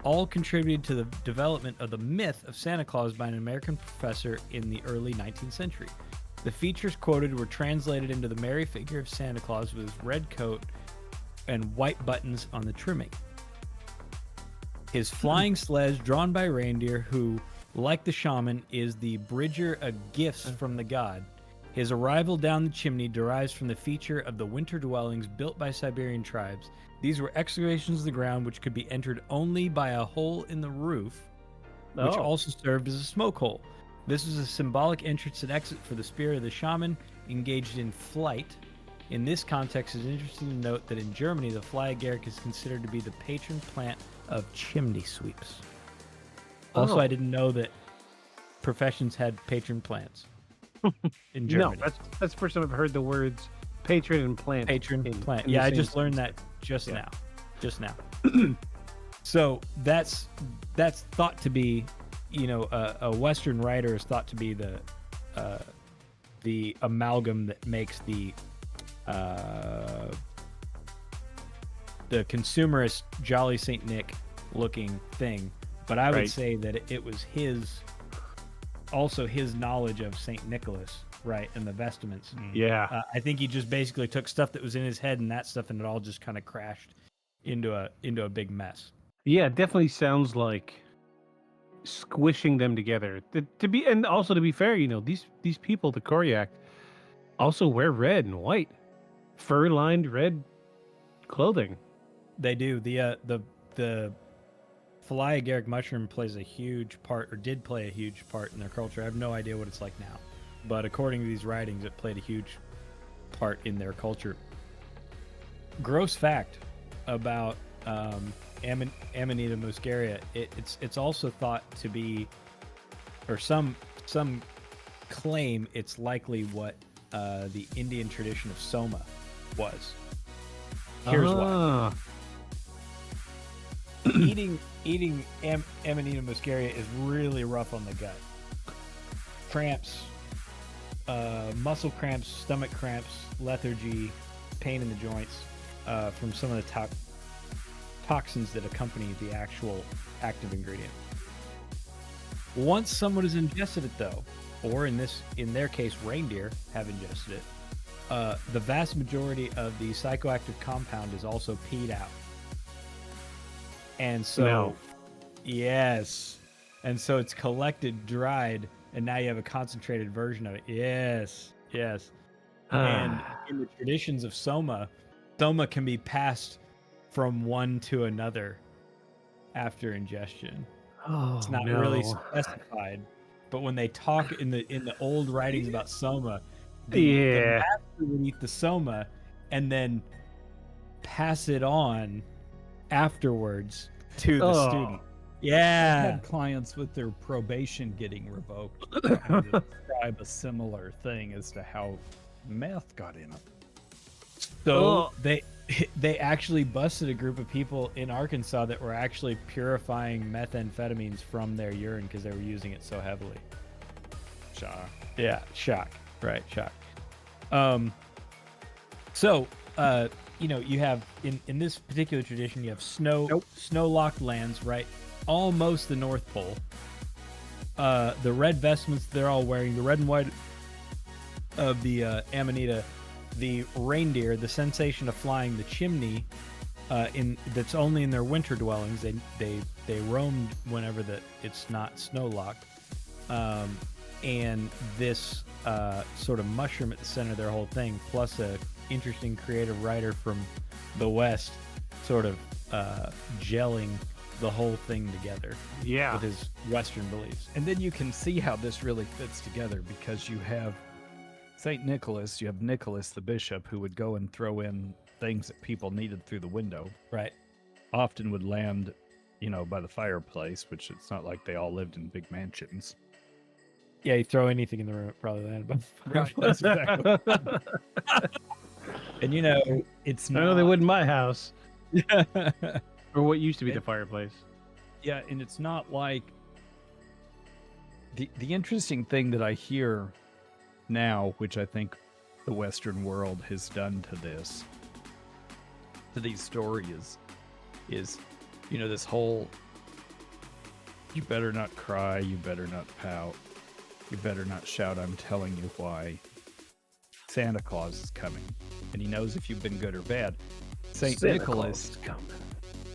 all contributed to the development of the myth of Santa Claus by an American professor in the early 19th century. The features quoted were translated into the merry figure of Santa Claus with his red coat and white buttons on the trimming. His flying sledge drawn by reindeer who, like the shaman, is the bridger of gifts from the god. His arrival down the chimney derives from the feature of the winter dwellings built by Siberian tribes. These were excavations of the ground which could be entered only by a hole in the roof, which also served as a smoke hole. This was a symbolic entrance and exit for the spirit of the shaman engaged in flight. In this context, it's interesting to note that in Germany, the fly agaric is considered to be the patron plant of chimney sweeps. Also, I didn't know that professions had patron plants in Germany. No, that's the first time I've heard the words patron and plant. Patron in plant. the Yeah, I same just learned sentence. that just now. So that's thought to be, a Western writer is thought to be the amalgam that makes the consumerist Jolly Saint Nick looking thing. But I would say that it was his knowledge of Saint Nicholas, right, and the vestments. Yeah. I think he just basically took stuff that was in his head and that stuff, and it all just kind of crashed into a big mess. Yeah, it definitely sounds like squishing them together. To be fair, these people, the Koryak, also wear red and white, fur-lined red clothing. They do. The fly agaric mushroom plays a huge part, or did play a huge part in their culture. I have no idea what it's like now, but according to these writings, it played a huge part in their culture. Gross fact about Amanita muscaria: it's also thought to be, or some claim it's likely what the Indian tradition of Soma was. Here's why. Eating Amanita muscaria is really rough on the gut. Cramps, muscle cramps, stomach cramps, lethargy, pain in the joints from some of the toxins that accompany the actual active ingredient. Once someone has ingested it, though, or in their case, reindeer have ingested it, the vast majority of the psychoactive compound is also peed out. And so, yes. And so it's collected, dried, and now you have a concentrated version of it. Yes. And in the traditions of Soma can be passed from one to another after ingestion. It's not really specified, but when they talk in the old writings about Soma, the Yeah. master would eat the soma and then pass it on afterwards to the Oh. student. I Yeah. had clients with their probation getting revoked trying to describe a similar thing as to how meth got in them. So Oh. they actually busted a group of people in Arkansas that were actually purifying methamphetamines from their urine because they were using it so heavily. Shock. Yeah, shock. Right, shock. So you have in this particular tradition, you have snow-locked lands, right? Almost the North Pole. The red vestments they're all wearing, the red and white of the Amanita, the reindeer, the sensation of flying the chimney, that's only in their winter dwellings. They roamed whenever it's not snow-locked. And this sort of mushroom at the center of their whole thing, plus a interesting creative writer from the West, sort of gelling the whole thing together Yeah. with his Western beliefs. And then you can see how this really fits together because you have St. Nicholas, you have Nicholas the bishop who would go and throw in things that people needed through the window. Right. Often would land, by the fireplace, which it's not like they all lived in big mansions. Yeah, you throw anything in the room, it probably landed above the Right, fireplace. that's exactly. And it's I not. know they would in my house, Yeah. or what used to be the fireplace. Yeah, and it's not like the interesting thing that I hear now, which I think the Western world has done to these stories, is this whole you better not cry, you better not pout, you better not shout, I'm telling you why. Santa Claus is coming, and he knows if you've been good or bad. Saint Nicholas,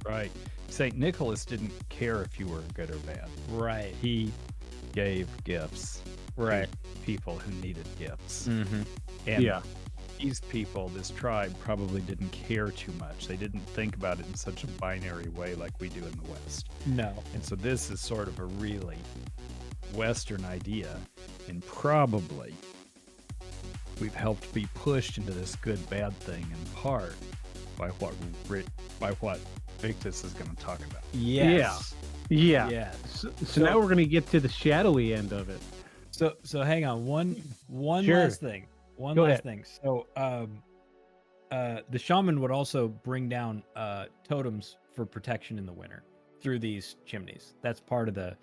right? Saint Nicholas didn't care if you were good or bad. Right. He gave gifts, Right. to people who needed gifts. Mm-hmm. And Yeah. these people, this tribe, probably didn't care too much. They didn't think about it in such a binary way like we do in the West. No. And so this is sort of a really Western idea, and probably we've helped be pushed into this good-bad thing in part by what Victus is going to talk about. Yes. Yeah. Yeah. So now we're going to get to the shadowy end of it. So hang on. One Sure. last thing. One Go last ahead. thing. So the shaman would also bring down totems for protection in the winter through these chimneys. That's part of the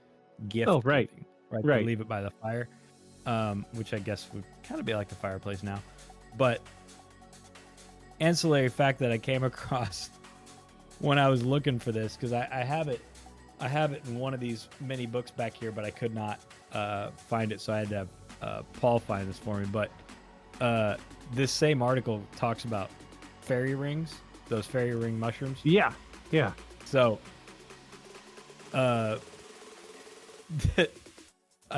gift. Oh, right. giving, right. Right. They leave it by the fire, which I guess would kind of be like the fireplace now. But ancillary fact that I came across when I was looking for this, because I have it in one of these mini books back here, but I could not find it, so I had to have Paul find this for me. But this same article talks about fairy rings, those fairy ring mushrooms. Yeah. Yeah. So I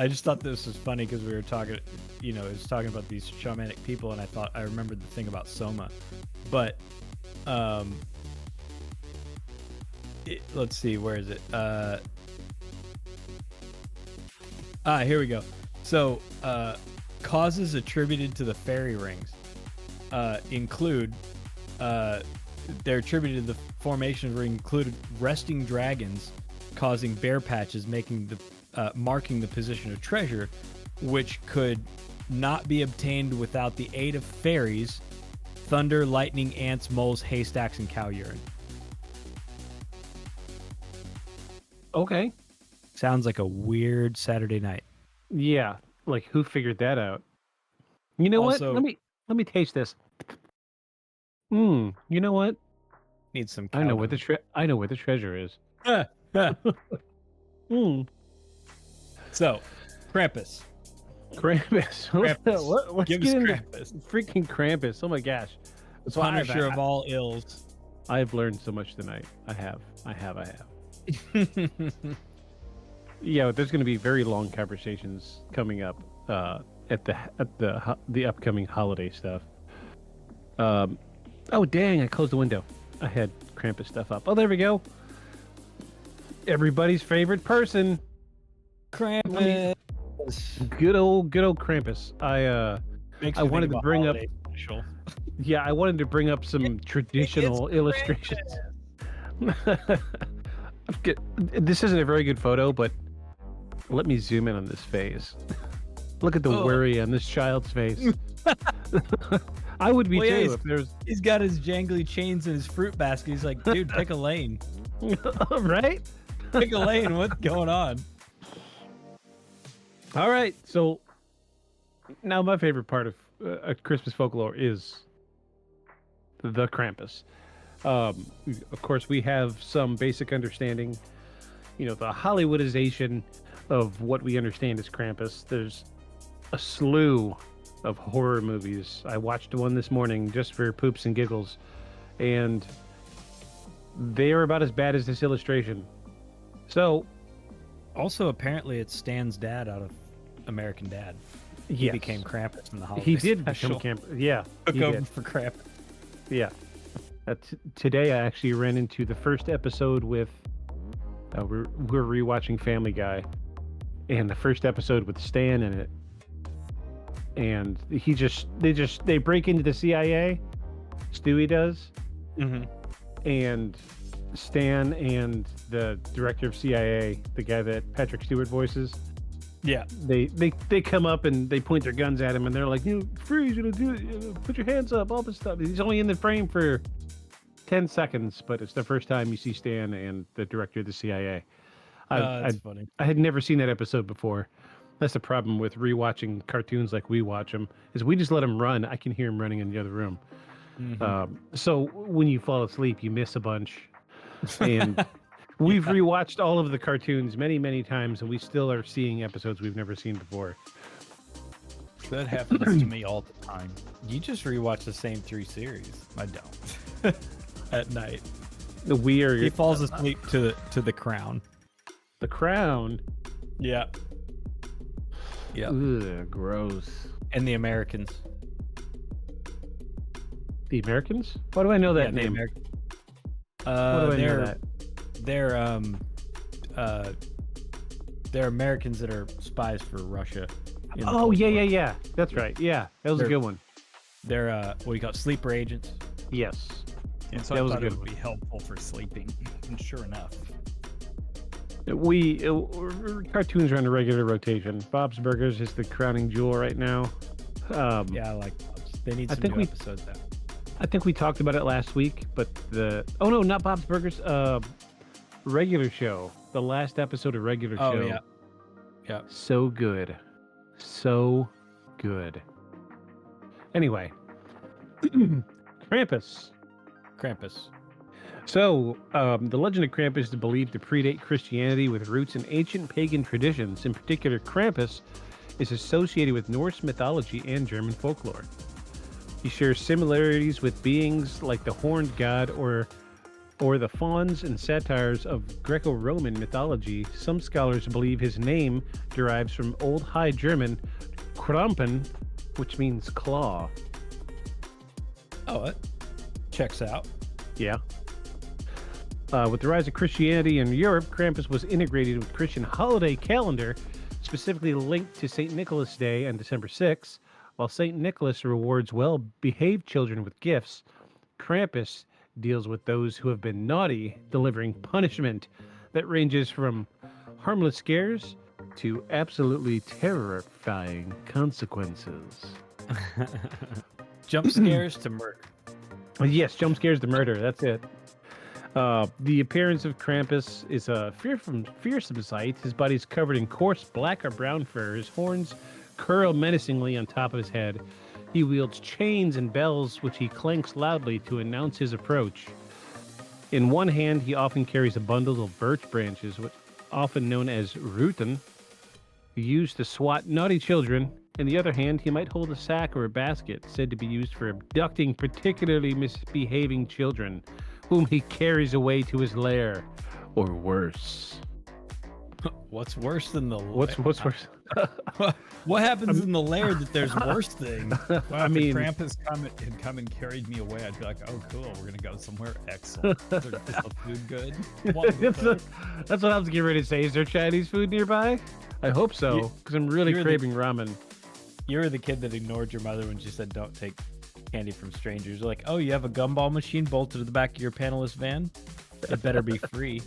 just thought this was funny because we were talking, it was talking about these shamanic people, and I remembered the thing about Soma. But let's see, where is it? Here we go. So causes attributed to the fairy rings include they're attributed to the formation of the ring included resting dragons causing bear patches, marking the position of treasure, which could not be obtained without the aid of fairies, thunder, lightning, ants, moles, haystacks, and cow urine. Okay. Sounds like a weird Saturday night. Yeah. Like, who figured that out? You know Also- what? Let me taste this. You know what? Need some. I know where the treasure is. So, Krampus. Krampus. Krampus. Let's Give get us into Krampus. freaking Krampus. Oh my gosh. So Punisher of all ills. I've learned so much tonight. I have. Yeah, there's going to be very long conversations coming up at the upcoming holiday stuff. Oh dang! I closed the window. I had Krampus stuff up. Oh, there we go. Everybody's favorite person, Krampus. good old Krampus. Makes I me wanted think to of a bring up. holiday special. Yeah, I wanted to bring up some traditional illustrations. This isn't a very good photo, but let me zoom in on this face. Look at the worry on this child's face. I would be Well, yeah, too if there's He's got his jangly chains in his fruit basket. He's like, dude, pick a lane. right. Pick a lane. What's going on? All right, so now my favorite part of Christmas folklore is the Krampus. Of course, we have some basic understanding. You know, the Hollywoodization of what we understand as Krampus. There's a slew of horror movies. I watched one this morning just for poops and giggles, and they are about as bad as this illustration. So, Also, apparently, it's Stan's dad out of American Dad. He yes, became Krampus in the holiday he did special. become Camp. Yeah, Took he over did. for Krampus. Yeah. Today I actually ran into the first episode with. We're rewatching Family Guy, and the first episode with Stan in it, and they break into the CIA. Stewie does, and Stan and the director of CIA, the guy that Patrick Stewart voices. Yeah. They come up and they point their guns at him and they're like, freeze, put your hands up, all this stuff. He's only in the frame for 10 seconds, but it's the first time you see Stan and the director of the CIA. That's funny. I had never seen that episode before. That's the problem with rewatching cartoons like we watch them, is we just let them run. I can hear them running in the other room. So when you fall asleep, you miss a bunch. And we've rewatched all of the cartoons many, many times, and we still are seeing episodes we've never seen before. That happens to me all the time. You just rewatch the same 3 series. I don't. At night. He falls asleep to the Crown. The Crown. Yeah. Yeah. Ugh, gross. And the Americans. The Americans? Why do I know that the name? Why do I know that? They're Americans that are spies for Russia. Oh, yeah. That's right. Yeah, that was a good one. They're what do you call it? Sleeper agents. Yes. And so That I was a thought good it would one. be helpful for sleeping. And sure enough. Cartoons are on a regular rotation. Bob's Burgers is the crowning jewel right now. Yeah, I like those. They need some new episodes out. I think we talked about it last week, but not Bob's Burgers. Regular Show. The last episode of Regular Show. Oh, yeah. So good. So good. Anyway. Krampus. So, the legend of Krampus is believed to predate Christianity with roots in ancient pagan traditions. In particular, Krampus is associated with Norse mythology and German folklore. He shares similarities with beings like the horned god or the fauns and satyrs of Greco-Roman mythology. Some scholars believe his name derives from Old High German Krampen, which means claw. Oh, it checks out. Yeah. With the rise of Christianity in Europe, Krampus was integrated with Christian holiday calendar, specifically linked to St. Nicholas Day on December 6th. While St. Nicholas rewards well-behaved children with gifts, Krampus deals with those who have been naughty, delivering punishment that ranges from harmless scares to absolutely terrifying consequences. Jump scares to murder. Yes, jump scares to murder. That's it. The appearance of Krampus is a fearsome sight. His body is covered in coarse black or brown fur. His horns curl menacingly on top of his head. He wields chains and bells, which he clanks loudly to announce his approach. In one hand, he often carries a bundle of birch branches, often known as ruten, used to swat naughty children. In the other hand, he might hold a sack or a basket, said to be used for abducting particularly misbehaving children, whom he carries away to his lair, or worse. What's worse than the What's worse? What happens in the lair that there's worse things? Well, I if mean- the Krampus had come and carried me away, I'd be like, oh, cool, we're going to go somewhere excellent. Is the food good? What would That's what I was getting ready to say. Is there Chinese food nearby? I hope so, because I'm really you're craving ramen. you were the kid that ignored your mother when she said don't take candy from strangers. You're like, oh, you have a gumball machine bolted to the back of your panelless van? It better be free.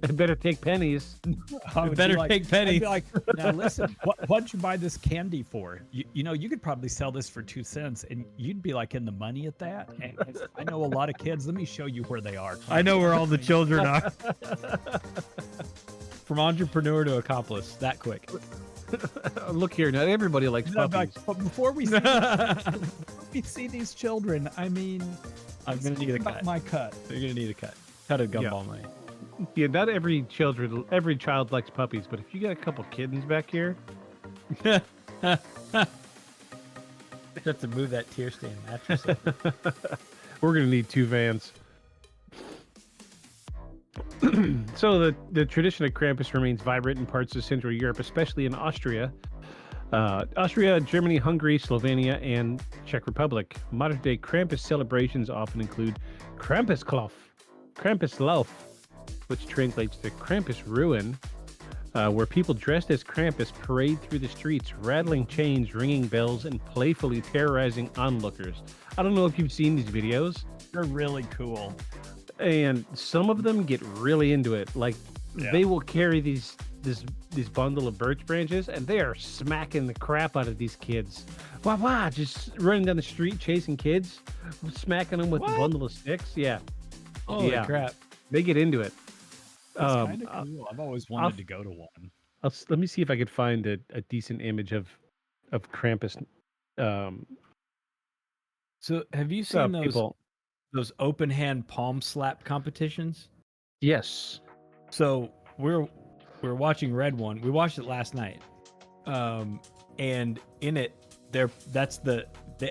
It better take pennies. It better take pennies. I'd be like, now listen, what'd you buy this candy for? You know, you could probably sell this for 2 cents, and you'd be like in the money at that. And I know a lot of kids. Let me show you where they are. I know where all the children are. From entrepreneur to accomplice, that quick. Look here, not everybody likes No, puppies. but before we see these children, I mean, I'm gonna need a about cut. my cut. You're gonna need a cut. Cut a gumball money. Yeah, not every child likes puppies, but if you got a couple kittens back here, Just to move that tear stain mattress. we're gonna need 2 vans. So the tradition of Krampus remains vibrant in parts of Central Europe, especially in Austria, Germany, Hungary, Slovenia, and Czech Republic. Modern-day Krampus celebrations often include Krampuslauf, which translates to Krampus Ruin, where people dressed as Krampus parade through the streets, rattling chains, ringing bells, and playfully terrorizing onlookers. I don't know if you've seen these videos. They're really cool. And some of them get really into it. Like they will carry this bundle of birch branches, and they are smacking the crap out of these kids. Wow, just running down the street chasing kids, smacking them with a bundle of sticks. Yeah. Holy crap. They get into it. It's kind of cool. I've always wanted to go to one. Let me see if I could find a decent image of Krampus. So have you seen people? those open hand palm slap competitions? Yes. So we're watching Red One. We watched it last night. And in it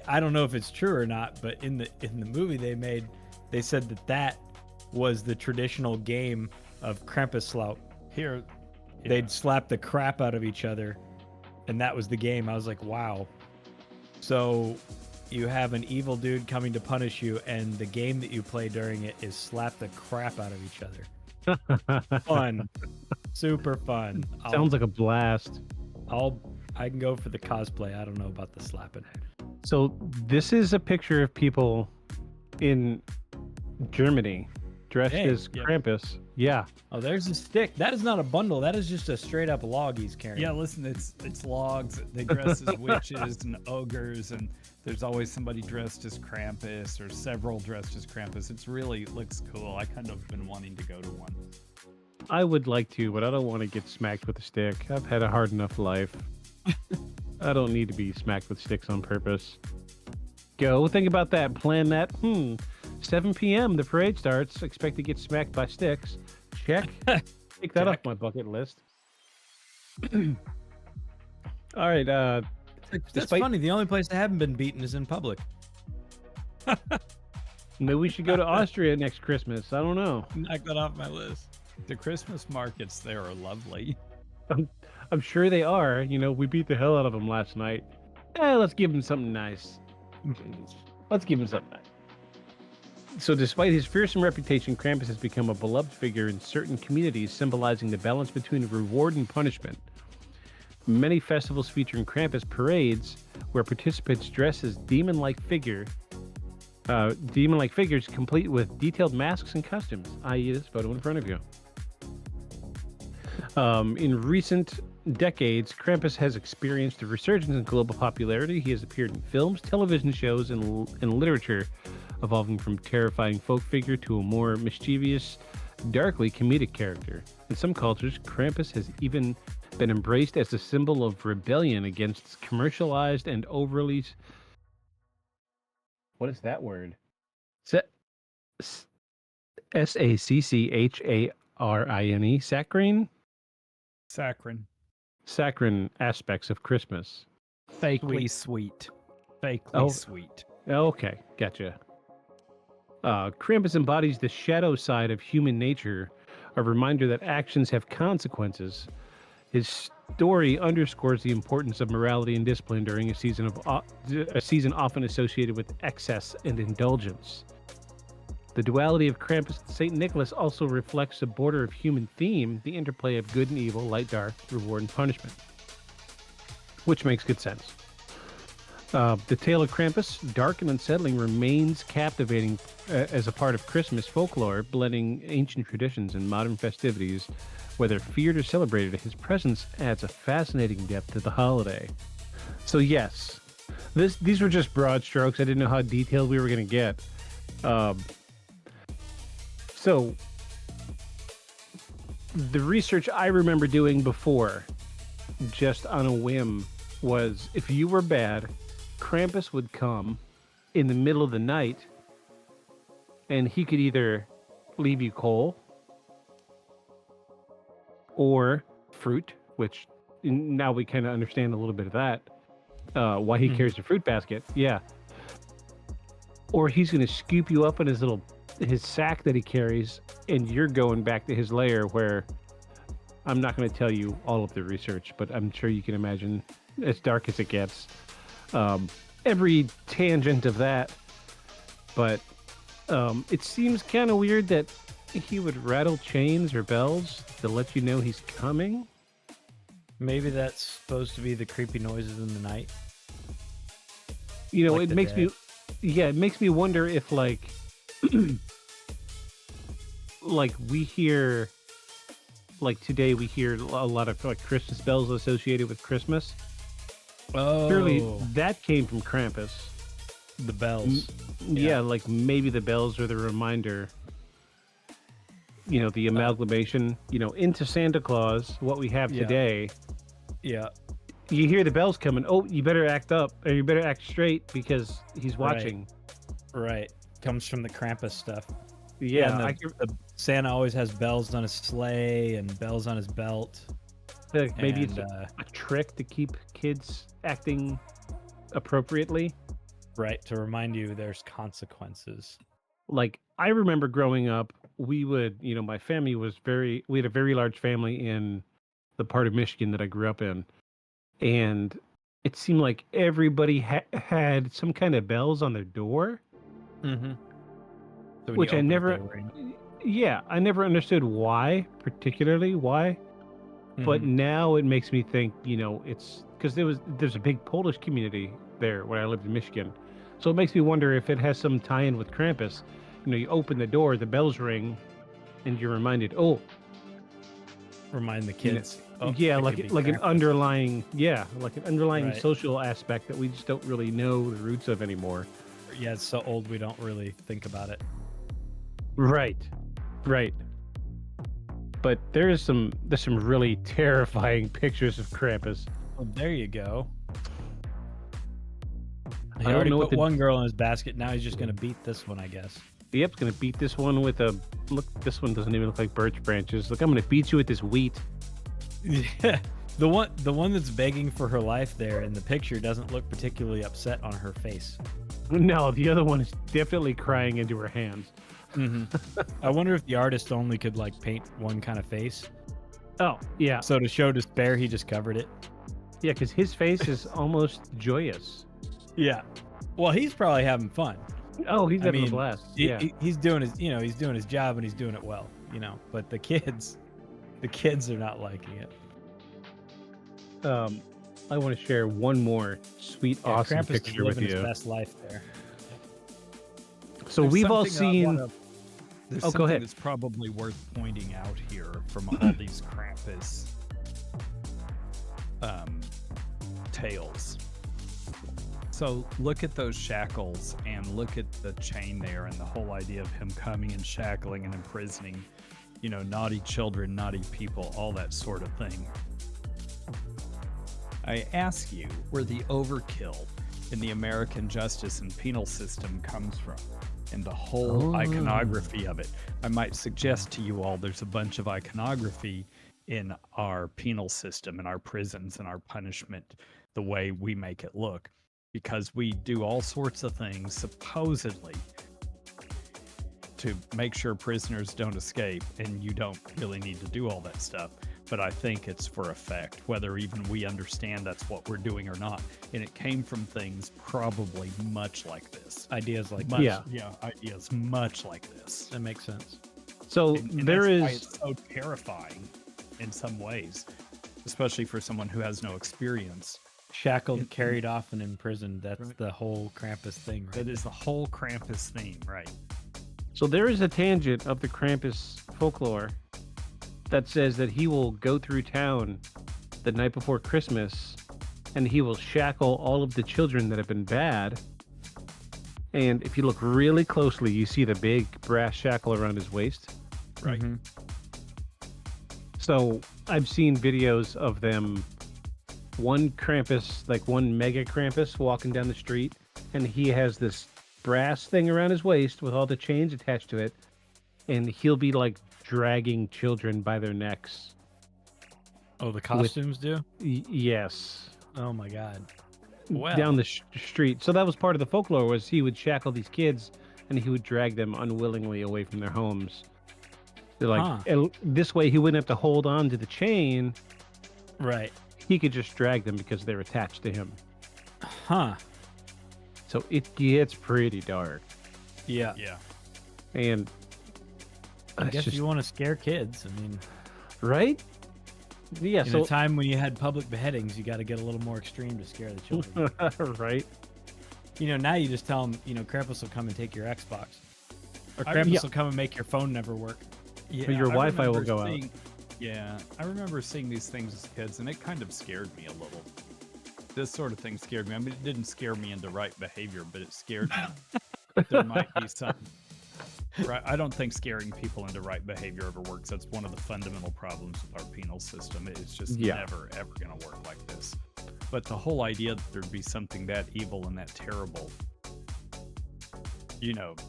I don't know if it's true or not, but in the movie they said that was the traditional game of Krampuslauf. Here, They'd slap the crap out of each other, and that was the game. I was like, wow. So you have an evil dude coming to punish you, and the game that you play during it is slap the crap out of each other. Fun. Super fun. Sounds like a blast. I can go for the cosplay. I don't know about the slapping. So this is a picture of people in Germany dressed as Krampus. Yeah. Oh, there's a stick. That is not a bundle. That is just a straight up log he's carrying. Yeah, listen, it's logs. They dress as witches and ogres, and there's always somebody dressed as Krampus or several dressed as Krampus. It's really looks cool. I kind of been wanting to go to one. I would like to, but I don't want to get smacked with a stick. I've had a hard enough life. I don't need to be smacked with sticks on purpose. Go. Think about that. Plan that. 7 p.m. The parade starts. Expect to get smacked by sticks. Check. Take that off my bucket list. All right. That's funny. The only place I haven't been beaten is in public. Maybe we should go to Austria next Christmas. I don't know. Knock that off my list. The Christmas markets there are lovely. I'm sure they are. You know, we beat the hell out of them last night. Let's give them something nice. Let's give him something nice. So despite his fearsome reputation, Krampus has become a beloved figure in certain communities, symbolizing the balance between reward and punishment. Many festivals featuring Krampus parades, where participants dress as demon-like figures, complete with detailed masks and costumes, i.e. this photo in front of you. In recent decades, Krampus has experienced a resurgence in global popularity. He has appeared in films, television shows, and literature, evolving from terrifying folk figure to a more mischievous, darkly comedic character. In some cultures, Krampus has even been embraced as a symbol of rebellion against commercialized and overly... What is that word? S-A-C-C-H-A-R-I-N-E? Saccharine? Saccharine aspects of Christmas. Fakely sweet. Fakely sweet. Okay, gotcha. Krampus embodies the shadow side of human nature, a reminder that actions have consequences. His story underscores the importance of morality and discipline during a season often associated with excess and indulgence. The duality of Krampus and St. Nicholas also reflects the border of human theme, the interplay of good and evil, light, dark, reward, and punishment. which makes good sense. The tale of Krampus, dark and unsettling, remains captivating as a part of Christmas folklore, blending ancient traditions and modern festivities. Whether feared or celebrated, his presence adds a fascinating depth to the holiday. So yes, these were just broad strokes. I didn't know how detailed we were going to get. So the research I remember doing before, just on a whim, was if you were bad, Krampus would come in the middle of the night and he could either leave you coal or fruit, which now we kind of understand a little bit of that, why he carries a fruit basket. Yeah. Or he's going to scoop you up in his sack that he carries, and you're going back to his lair where I'm not going to tell you all of the research, but I'm sure you can imagine as dark as it gets. Every tangent of that, but it seems kind of weird that he would rattle chains or bells to let you know he's coming. Maybe that's supposed to be the creepy noises in the night. You know, Like it makes me, it makes me wonder if like we hear, like today we hear a lot of like Christmas bells associated with Christmas. Oh, Surely that came from Krampus. the bells. Yeah, like maybe the bells are the reminder. You know, the amalgamation, into Santa Claus, what we have today. Yeah. You hear the bells coming. Oh, you better act up, or you better act straight because he's watching. Right. Comes from the Krampus stuff. Yeah, and the Santa always has bells on his sleigh and bells on his belt. maybe and, it's a trick to keep kids acting appropriately. Right, to remind you there's consequences. Like, I remember growing up, we would, my family we had a very large family in the part of Michigan that I grew up in. And it seemed like everybody had some kind of bells on their door. Mm-hmm. So Which I never, I never understood particularly why. But now it makes me think, it's because there's a big Polish community there when I lived in Michigan. So it makes me wonder if it has some tie-in with Krampus. You open the door, the bells ring, and you're reminded, remind the kids. Like an underlying, Right. social aspect that we just don't really know the roots of anymore. Yeah, it's so old we don't really think about it. Right. But there's some really terrifying pictures of Krampus. Well, there you go. He I don't already know what put the- one girl in his basket. Now he's just gonna beat this one, I guess. Yep, gonna beat this one with a look. This one doesn't even look like birch branches. Look, I'm gonna beat you with this wheat. Yeah, the one that's begging for her life there in the picture doesn't look particularly upset on her face. No, the other one is definitely crying into her hands. I wonder if the artist only could like paint one kind of face. Oh, yeah. So to show despair, he just covered it. Yeah, because his face is almost joyous. Yeah. Well, he's probably having fun. Oh, he's having a mean, blast. Yeah. He's doing he's doing his job and he's doing it well, But the kids are not liking it. I want to share one more sweet, awesome Krampus is picture with living his you. best life there. So There's we've all something seen. There's Oh, go something ahead. that's probably worth pointing out here from all these Krampus tales. So look at those shackles and look at the chain there and the whole idea of him coming and shackling and imprisoning, naughty children, naughty people, all that sort of thing. I ask you where the overkill in the American justice and penal system comes from and the whole iconography of it. I might suggest to you all there's a bunch of iconography in our penal system, in our prisons, and our punishment, the way we make it look. Because we do all sorts of things, supposedly, to make sure prisoners don't escape, and you don't really need to do all that stuff. But I think it's for effect, whether even we understand that's what we're doing or not. And it came from things probably much like this. Ideas like Much, that. Yeah. ideas much like this. That makes sense. So And there that's why is. it's so terrifying in some ways, especially for someone who has no experience Shackled, carried off, and imprisoned. That's Right. the whole Krampus thing, right? That is the whole Krampus theme, right? So there is a tangent of the Krampus folklore that says that he will go through town the night before Christmas and he will shackle all of the children that have been bad. And if you look really closely, you see the big brass shackle around his waist. Right. Mhm. So I've seen videos of them, one Krampus, like one mega Krampus walking down the street, and he has this brass thing around his waist with all the chains attached to it, and he'll be like dragging children by their necks. Oh, the costumes do? Yes. Oh my god. Down the street. So that was part of the folklore, was he would shackle these kids and he would drag them unwillingly away from their homes. They're like, this way he wouldn't have to hold on to the chain. Right. He could just drag them because they're attached to him. Huh. So it gets pretty dark. Yeah. Yeah. And I it's guess just- if you want to scare kids, I mean, right? Yeah, in so a time when you had public beheadings, you got to get a little more extreme to scare the children. right. Now you just tell them, Krampus will come and take your Xbox. Or I- Krampus yeah. will come and make your phone never work. Yeah, your I Wi-Fi will remember go out. Yeah, I remember seeing these things as kids, and it kind of scared me a little. This sort of thing scared me. I mean, it didn't scare me into right behavior, but it scared me. There might be some. Right, I don't think scaring people into right behavior ever works. That's one of the fundamental problems with our penal system. It's just never, ever going to work like this. But the whole idea that thered be something that evil and that terrible,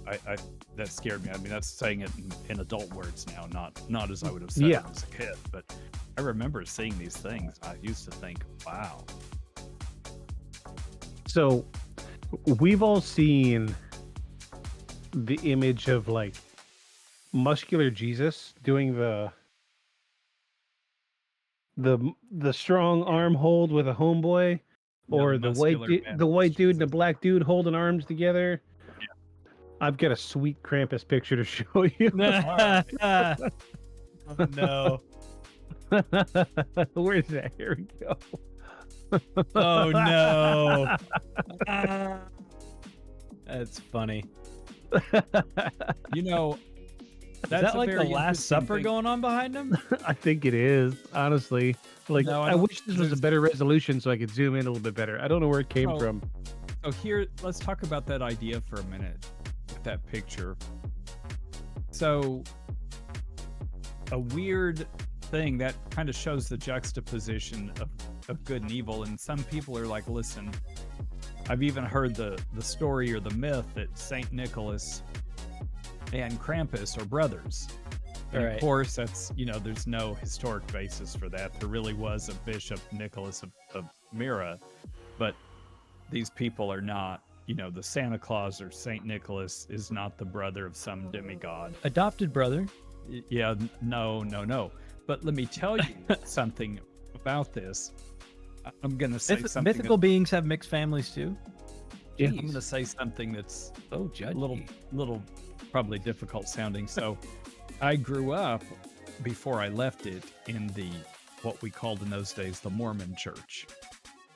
I that scared me. I mean, that's saying it in adult words now, not as I would have said it as a kid. But I remember seeing these things. I used to think, wow. So we've all seen the image of like muscular Jesus doing the strong arm hold with a homeboy, or the white dude and the black dude holding arms together. Yeah. I've got a sweet Krampus picture to show you. Oh, no. Where's that? Here we go. Oh, no. That's funny. That's Is that like the very Last interesting Supper thing. going on behind him? I think it is, honestly. Like, No, I I don't wish this was a better resolution so I could zoom in a little bit better. I don't know where it came Oh. from. So here, let's talk about that idea for a minute, with that picture. So, a weird thing that kind of shows the juxtaposition of good and evil, and some people are like, listen, I've even heard the story or the myth that Saint Nicholas and Krampus are brothers. And Right. of course, that's, there's no historic basis for that. There really was a Bishop Nicholas of Myra, but these people are not, the Santa Claus or Saint Nicholas is not the brother of some demigod. Adopted brother. Yeah, no. But let me tell you something about this. I'm going to say something. Mythical beings have mixed families too. Yeah. I'm going to say something that's Oh, judge. little probably difficult sounding. So I grew up, before I left it, in what we called in those days the Mormon Church.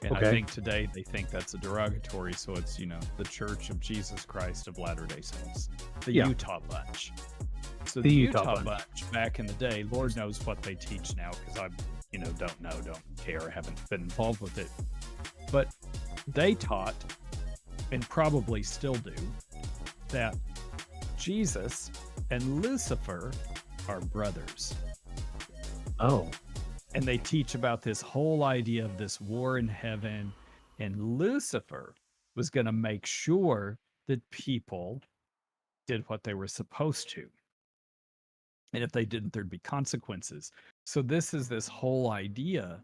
And Okay. I think today they think that's a derogatory, so it's, the Church of Jesus Christ of Latter-day Saints, the Yeah. Utah bunch. So The the Utah Utah bunch. bunch back in the day, Lord knows what they teach now, because I don't care, haven't been involved with it. But they taught, and probably still do, that Jesus and Lucifer are brothers. Oh. And they teach about this whole idea of this war in heaven, and Lucifer was going to make sure that people did what they were supposed to. And if they didn't, there'd be consequences. So this is this whole idea.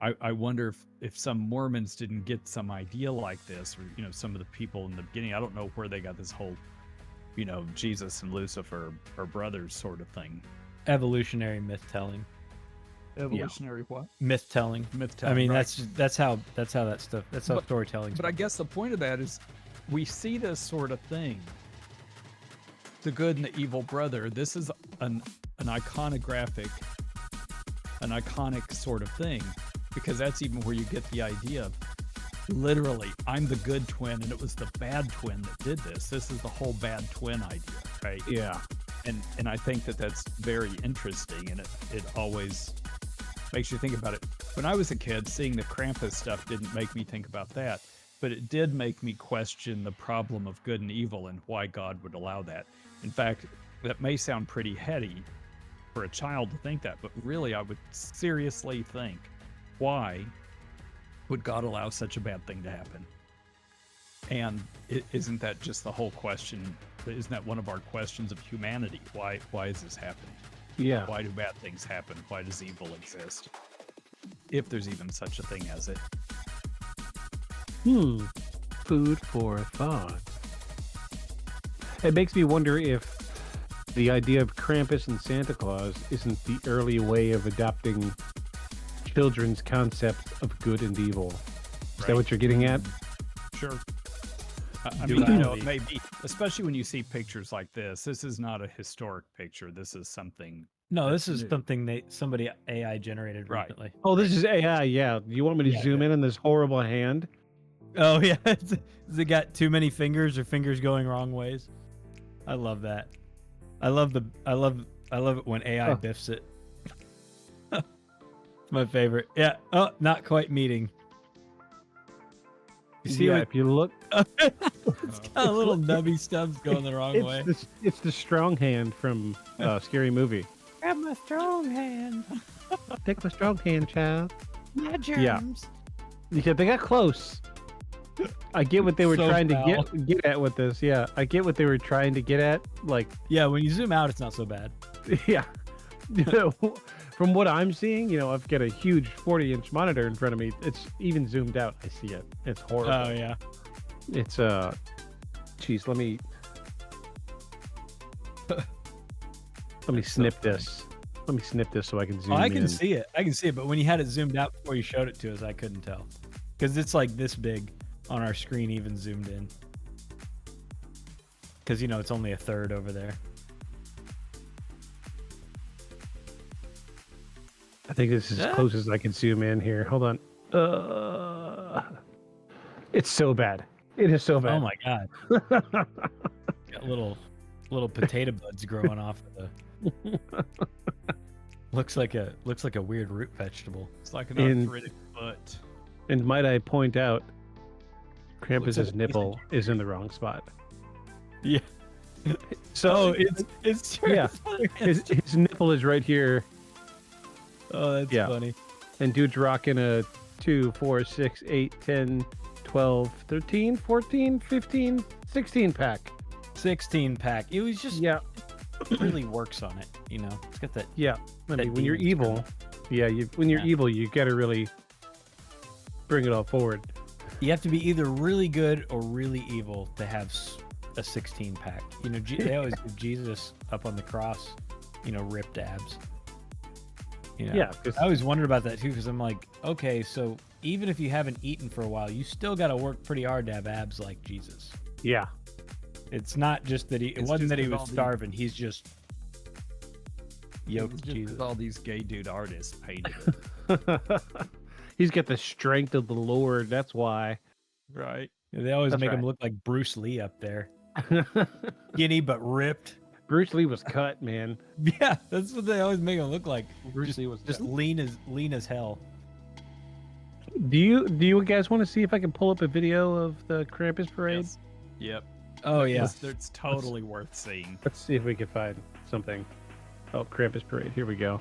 I wonder if some Mormons didn't get some idea like this, or, some of the people in the beginning. I don't know where they got this whole, Jesus and Lucifer are brothers sort of thing. Evolutionary myth telling. Evolutionary what? Myth telling. Myth I mean, right. that's how that stuff. That's how But- storytelling. But I guess the point of that is we see this sort of thing. The good and the evil brother. This is an iconographic, an iconic sort of thing, because that's even where you get the idea of literally, I'm the good twin, and it was the bad twin that did this. This is the whole bad twin idea, right? Yeah. And I think that that's very interesting, and it always makes you think about it. When I was a kid, seeing the Krampus stuff didn't make me think about that, but it did make me question the problem of good and evil and why God would allow that. In fact, that may sound pretty heady for a child to think that, but really I would seriously think, why would God allow such a bad thing to happen? And isn't that just the whole question? Isn't that one of our questions of humanity? Why is this happening? Yeah. Why do bad things happen? Why does evil exist? If there's even such a thing as it. Food for thought. It makes me wonder if the idea of Krampus and Santa Claus isn't the early way of adopting children's concepts of good and evil. Is that what you're getting at? Sure. I mean, you know, it may be, especially when you see pictures like this. This is not a historic picture. This is something. No, this that's is new. something somebody AI generated Right. recently. Oh, this is AI. Yeah. You want me to zoom in on this horrible hand? Oh yeah, has it got too many fingers or fingers going wrong ways? I love that. I love it when AI biffs it. It's my favorite. Yeah. Oh, not quite meeting. You see Yeah. If you look, it's got a little nubby stubs going the wrong way. it's the strong hand from Scary Movie. Grab my strong hand. Take my strong hand, child. My germs. Yeah, they got close. I get what they were So trying foul. to get at with this. Yeah, I get what they were trying to get at. Like, Yeah, when you zoom out, it's not so bad. yeah. From what I'm seeing, I've got a huge 40-inch monitor in front of me. It's even zoomed out. I see it. It's horrible. Oh yeah. It's geez, let me snip this. Let me snip this so I can zoom in. I can see it. I can see it, but when you had it zoomed out before you showed it to us, I couldn't tell. Because it's like this big on our screen, even zoomed in. Because, it's only a third over there. I think this is as close as I can zoom in here. Hold on. It's so bad. It is so bad. Oh my God. Got little potato buds growing off of the... looks like a weird root vegetable. It's like an arthritic foot. And might I point out, Krampus's nipple is in the wrong spot. Yeah. So it's true. yeah, his nipple is right here, Oh, that's funny. and dude's rocking a 2, 4, 6, 8, 10, 12, 13, 14, 15, 16 pack. 16 pack. It was just Yeah, it really works on it. It's got that. yeah. I That mean, when you're demon's evil, when you're evil, you gotta really bring it all forward. You have to be either really good or really evil to have a 16 pack. They always give Jesus up on the cross, ripped abs. Yeah, 'cause- I always wondered about that too, because I'm like, okay, so even if you haven't eaten for a while, you still got to work pretty hard to have abs like Jesus. Yeah, It's not just that it wasn't just that he with was all the- starving. He's just It's yoked just Jesus. all these gay dude artists painted it. he's got the strength of the Lord. That's why. Right. They always That's make him right. look like Bruce Lee up there, skinny but ripped. Bruce Lee was cut, man. Yeah, that's what they always make him look like. Bruce Lee was Just cut. lean as hell. Do you guys want to see if I can pull up a video of the Krampus parade? Yes. Yep. Oh yeah. It's totally worth seeing. Let's see if we can find something. Oh, Krampus parade. Here we go.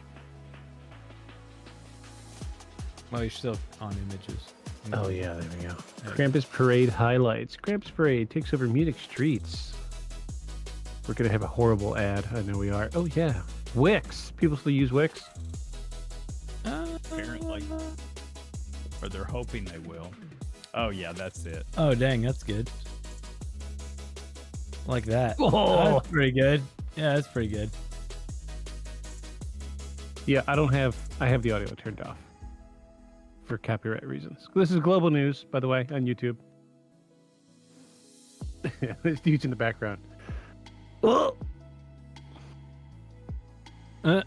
Well, you're still on images. Oh yeah, there we go. Krampus parade highlights. Krampus parade takes over Munich streets. We're gonna have a horrible ad. I know we are. Oh yeah, Wix. People still use Wix. Apparently. Or they're hoping they will. Oh yeah, that's it. Oh dang, that's good. Like that. Oh. That's pretty good. Yeah, that's pretty good. Yeah, I have the audio turned off for copyright reasons. This is global news, by the way, on YouTube. There's dudes in the background. Oh! It's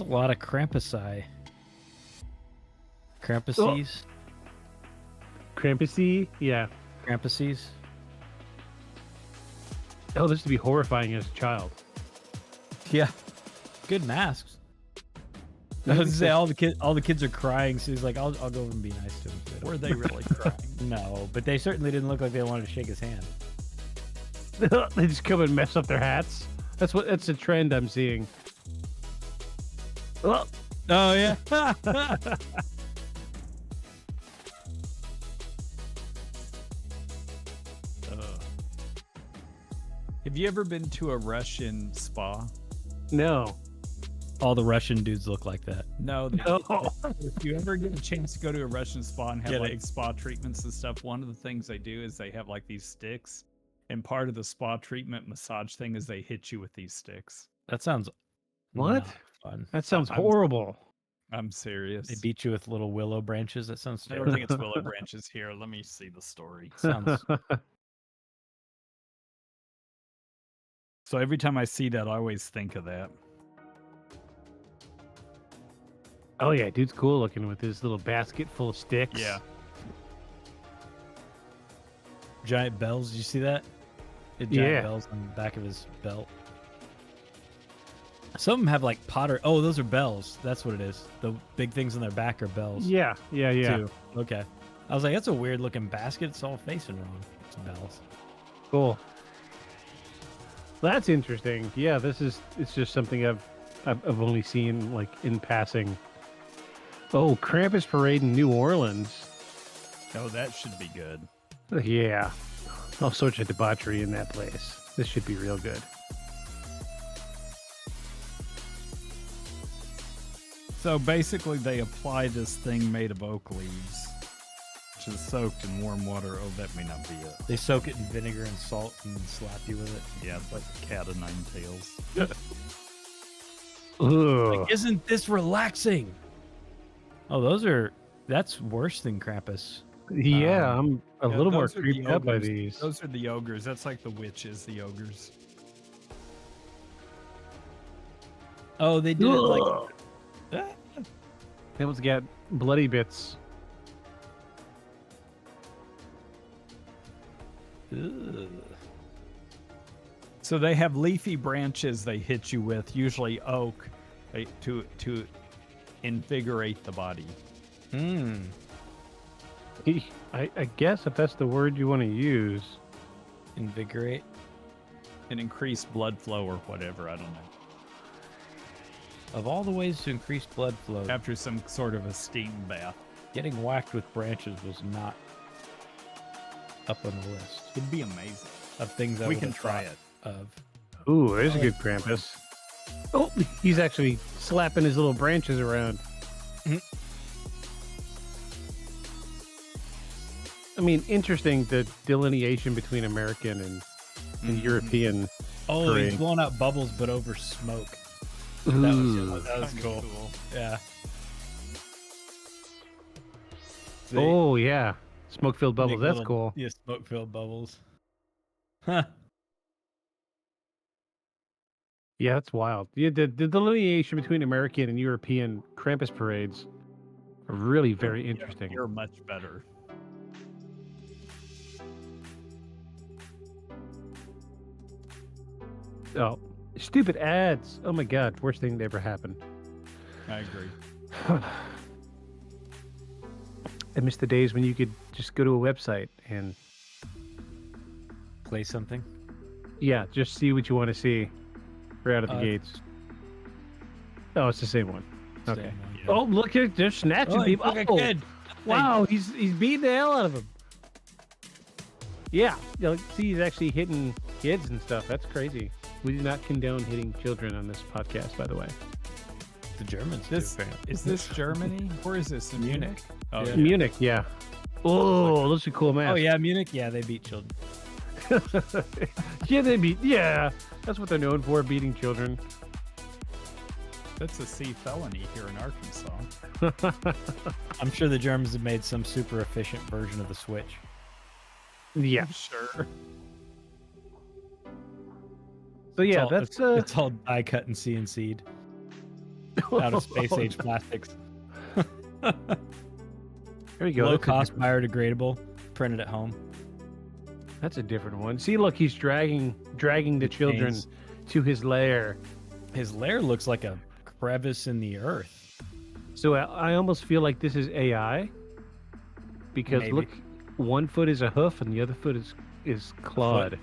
a lot of Krampus-eye. Krampuses. Krampusy? Yeah. Krampuses. Oh, this would be horrifying as a child. Yeah. Good masks. I was say all the kids are crying, so he's like, I'll go over and be nice to him. Were they really crying? No, but they certainly didn't look like they wanted to shake his hand. They just come and mess up their hats. That's a trend I'm seeing. Oh, Oh yeah. Have you ever been to a Russian spa? no. All the Russian dudes look like that. No. No. If you ever get a chance to go to a Russian spa and have Get like it. spa treatments and stuff, one of the things they do is they have like these sticks, and part of the spa treatment massage thing is they hit you with these sticks. That sounds What? not fun. That sounds I'm- horrible. I'm serious. They beat you with little willow branches. That sounds I terrible. don't think it's willow branches here. Let me see the story. Sounds So every time I see that, I always think of that. Oh yeah, dude's cool looking with his little basket full of sticks. Yeah. giant bells. Did you see that? The giant bells on the back of his belt. Some of them have like Potter. Oh, those are bells. That's what it is. The big things on their back are bells. Yeah. Too. Okay. I was like, that's a weird looking basket. It's all facing wrong. It's bells. Cool. That's interesting. Yeah, it's just something I've only seen like in passing. Oh, Krampus parade in New Orleans. Oh, that should be good. Yeah. All sorts of debauchery in that place. This should be real good. So basically, they apply this thing made of oak leaves, which is soaked in warm water. Oh, that may not be it. They soak it in vinegar and salt and slap you with it. Yeah, it's like the cat of nine tails. Ugh. Like, isn't this relaxing? Oh, that's worse than Krampus. Yeah, I'm a Yeah, little more those are the creeped out by ogres. these. Those are the ogres. That's like the witches, the ogres. Oh, they did it like. That one's got bloody bits. Ugh. So they have leafy branches they hit you with, usually oak, to invigorate the body. Hmm. I guess if that's the word you want to use. Invigorate. And increase blood flow or whatever, I don't know. Of all the ways to increase blood flow, After some sort of a steam bath. getting whacked with branches was not up on the list It'd be amazing. of things I We would can have try thought it. of. Ooh, there's a good Krampus. Oh, he's actually slapping his little branches around. I mean, interesting the delineation between American and European. Oh, Parade. he's blowing out bubbles, but over smoke. Ooh. That was Kinda cool. Yeah. Oh yeah, smoke-filled bubbles. Make That's little- cool. Yeah, smoke-filled bubbles. Huh. Yeah, that's wild. Yeah, the delineation between American and European Krampus parades are really very interesting. You're much better. Oh, stupid ads! Oh my god, worst thing that ever happened. I agree. I miss the days when you could just go to a website and Play something. yeah, just see what you want to see right out of the Uh, gates. Oh, it's the same one. Okay. Same one. Oh, look at they're snatching Oh, he people. took a Oh, kid. wow, he's beating the hell out of him. Yeah, you know, see, he's actually hitting kids and stuff. That's crazy. We do not condone hitting children on this podcast, by the way. The Germans do, This apparently. is this Germany? Where is this? In Munich? Oh, Yeah. yeah. Munich, yeah. Oh, those are cool masks. Oh yeah, Munich. Yeah, they beat children. Yeah, they beat. Yeah, that's what they're known for, beating children. That's a C felony here in Arkansas. I'm sure the Germans have made some super efficient version of the Switch. Yeah. I'm sure. So yeah, all- that's It's all die cut and CNC'd out of space age plastics. There you go. Low that's a cost, biodegradable. printed at home. That's a different one. See, look, he's dragging the children Chains. to his lair. His lair looks like a crevice in the earth. So I almost feel like this is AI, because Maybe. look, one foot is a hoof and the other foot is clawed.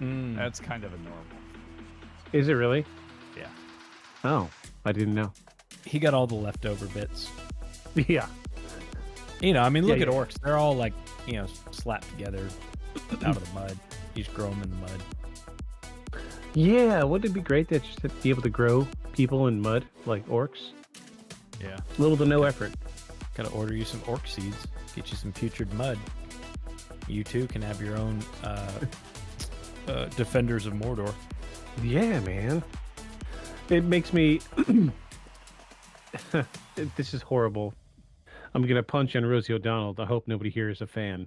That's kind of a normal. Is it really? Yeah. Oh, I didn't know. He got all the leftover bits. Yeah. You know, I mean, look Yeah, at yeah. orcs. They're all like, you know, slapped together out of the mud. You just grow them in the mud. Yeah, wouldn't it be great to just be able to grow people in mud like orcs? Yeah. Little to no effort. Gotta order you some orc seeds. Get you some putrid mud. You too can have your own Defenders of Mordor. Yeah, man. It makes me... This is horrible. I'm going to punch on Rosie O'Donnell. I hope nobody here is a fan.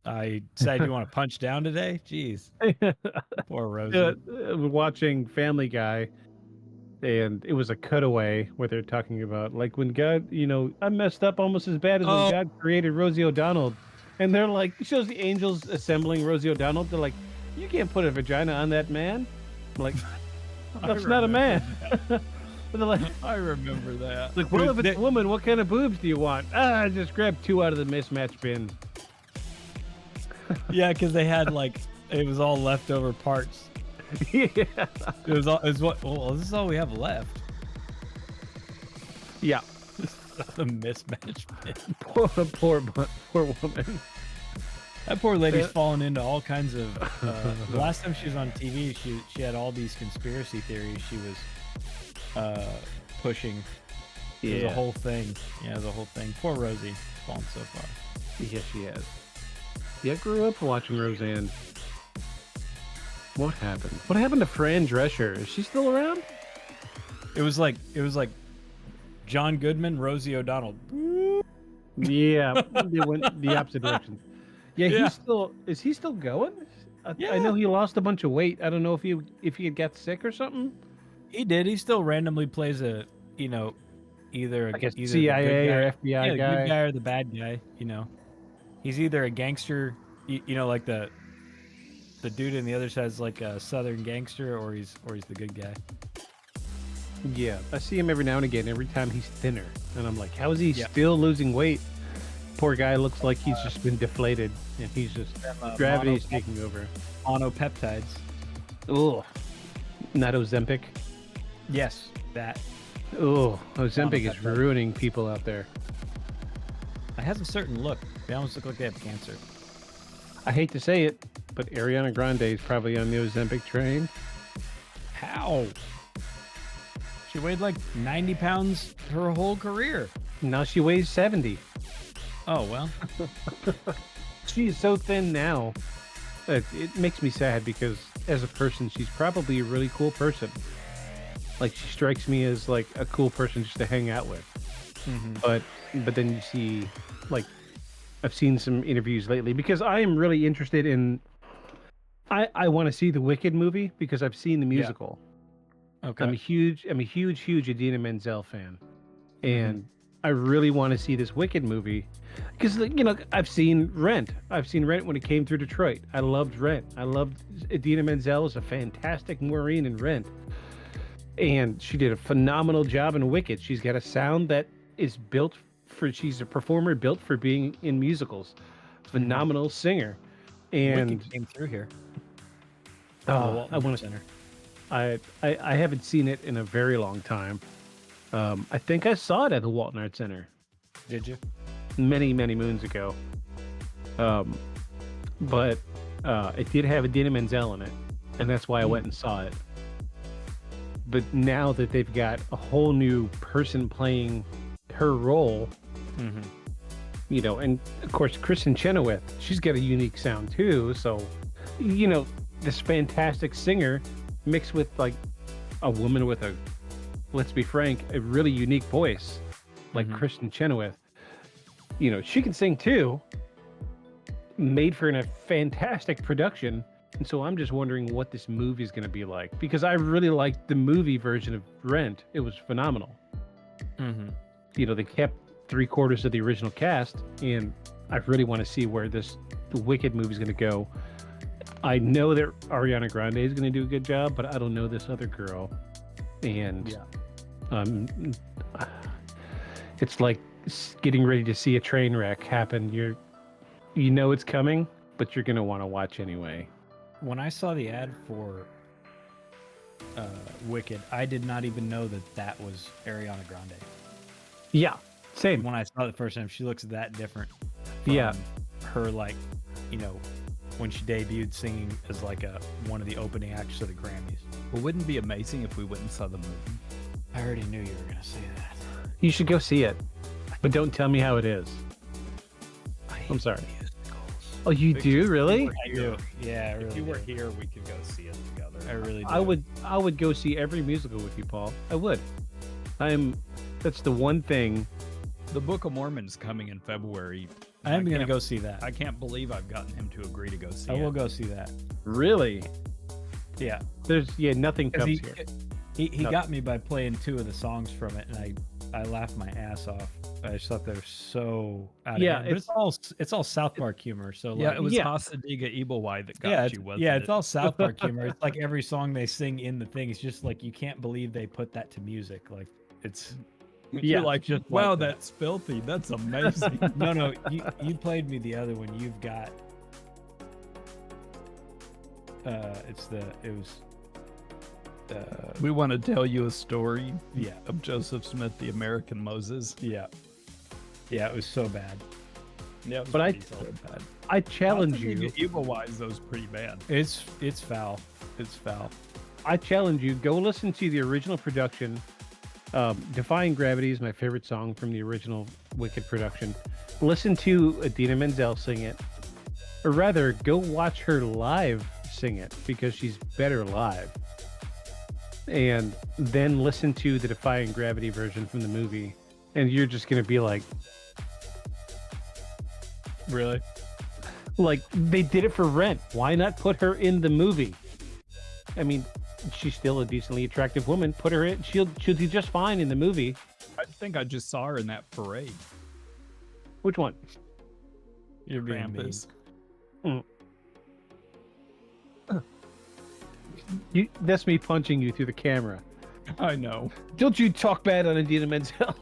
I said you want to punch down today? Jeez. Poor Rosie. Watching Family Guy, and it was a cutaway where they're talking about, like, when God, you know, I messed up almost as bad as when God created Rosie O'Donnell. And they're like, it shows the angels assembling Rosie O'Donnell. They're like, you can't put a vagina on that man. I'm like, that's not a man. But they're like, I remember that. like, well, if it's a woman, what kind of boobs do you want? I just grabbed 2 out of the mismatch bin. Yeah, because they had like, it was all leftover parts. Yeah. It was all, it was what, well, this is all we have left. Yeah. The mismatch bin. Poor woman. That poor lady's fallen into all kinds of. The last time she was on TV, she had all these conspiracy theories she was pushing. It was a whole thing. Yeah, the whole thing. Poor Rosie, fallen so far. Yes, she has. Yeah, I grew up watching Roseanne. What happened? What happened to Fran Drescher? Is she still around? It was like John Goodman, Rosie O'Donnell. Yeah, they went the opposite direction. Yeah, Yeah. Is he still going? I Yeah. know he lost a bunch of weight. I don't know if he had got sick or something. He did. He still randomly plays a, you know, either Like a either CIA the good guy, or FBI yeah, the guy. good guy or the bad guy. You know, he's either a gangster, you know, like the dude on the other side is like a southern gangster, or he's the good guy. Yeah, I see him every now and again. Every time he's thinner, and I'm like, how is he Yeah. still losing weight? Poor guy looks like he's just been deflated, and he's just gravity's taking over. Monopeptides. Oh, not Ozempic. Yes, that. Oh, Ozempic is Monopeptide. ruining people out there. It has a certain look. They almost look like they have cancer. I hate to say it, but Ariana Grande is probably on the Ozempic train. How? She weighed like 90 pounds her whole career. Now she weighs 70. Oh, well. She is so thin now. It makes me sad because as a person, she's probably a really cool person. Like, she strikes me as like a cool person just to hang out with. But then you see, like, I've seen some interviews lately because I am really interested in. I want to see the Wicked movie because I've seen the musical. Okay. I'm a huge Idina Menzel fan, and I really want to see this Wicked movie because, you know, I've seen Rent. I've seen Rent when it came through Detroit. I loved Rent. I loved Idina Menzel as a fantastic Maureen in Rent, and she did a phenomenal job in Wicked. She's got a sound that is built for. She's a performer built for being in musicals. Phenomenal singer, and Wicked came through here. I want to. Center. I haven't seen it in a very long time. I think I saw it at the Walton Arts Center Did you? many moons ago. But it did have Idina Menzel in it, and that's why I went and saw it. But now that they've got a whole new person playing her role, you know, and of course Kristen Chenoweth, she's got a unique sound too. So, you know, this fantastic singer mixed with like a woman with a, let's be frank, a really unique voice, like Kristen Chenoweth. You know, she can sing too. Made for a fantastic production. And so I'm just wondering what this movie is going to be like, because I really liked the movie version of Rent. It was phenomenal. You know, they kept 3/4 of the original cast, and I really want to see where this Wicked movie is going to go. I know that Ariana Grande is going to do a good job, but I don't know this other girl. And it's like getting ready to see a train wreck happen. You know it's coming, but you're going to want to watch anyway. When I saw the ad for Wicked, I did not even know that was Ariana Grande. Yeah, same. When I saw it the first time, she looks that different. From her, like, you know, when she debuted singing as like one of the opening acts of the Grammys. Well, wouldn't it be amazing if we went and saw the movie? I already knew you were gonna say that. You should go see it, but don't tell me how it is. I'm sorry. Oh, you do, really? I do. Yeah, I really If you were do. here, we could go see it together. I really do. I would go see every musical with you, Paul. I would. That's the one thing. The Book of Mormon's coming in February. I am gonna can't- go see that. I can't believe I've gotten him to agree to go see I it. will go see that. Really? Yeah. There's nothing 'Cause comes here. He No. got me by playing 2 of the songs from it, and I laughed my ass off. I just thought they were so out of hand. But it's all South Park humor. So Yeah, like, it was Yeah. Hasadiga Evilwhy that got yeah, you, wasn't yeah, it? it's all South Park humor. It's like every song they sing in the thing. It's just like you can't believe they put that to music. Like it's You're like, just wow, like that. that's filthy. That's amazing. no. You played me the other one. You've got We want to tell you a story yeah. of Joseph Smith, the American Moses. Yeah. Yeah, it was so bad. Yeah, But I- so bad. I challenge you. Evilwise, those pretty bad. It's foul. It's foul. I challenge you. Go listen to the original production. Defying Gravity is my favorite song from the original Wicked production. Listen to Idina Menzel sing it, or rather, go watch her live sing it because she's better live. And then listen to the Defying Gravity version from the movie, and you're just gonna be like, Really? like they did it for Rent. Why not put her in the movie? I mean, she's still a decently attractive woman. Put her in. She'll do just fine in the movie. I think I just saw her in that parade. Which one? You're being mean. Krampus. That's me punching you through the camera. I know. Don't you talk bad on Idina Menzel.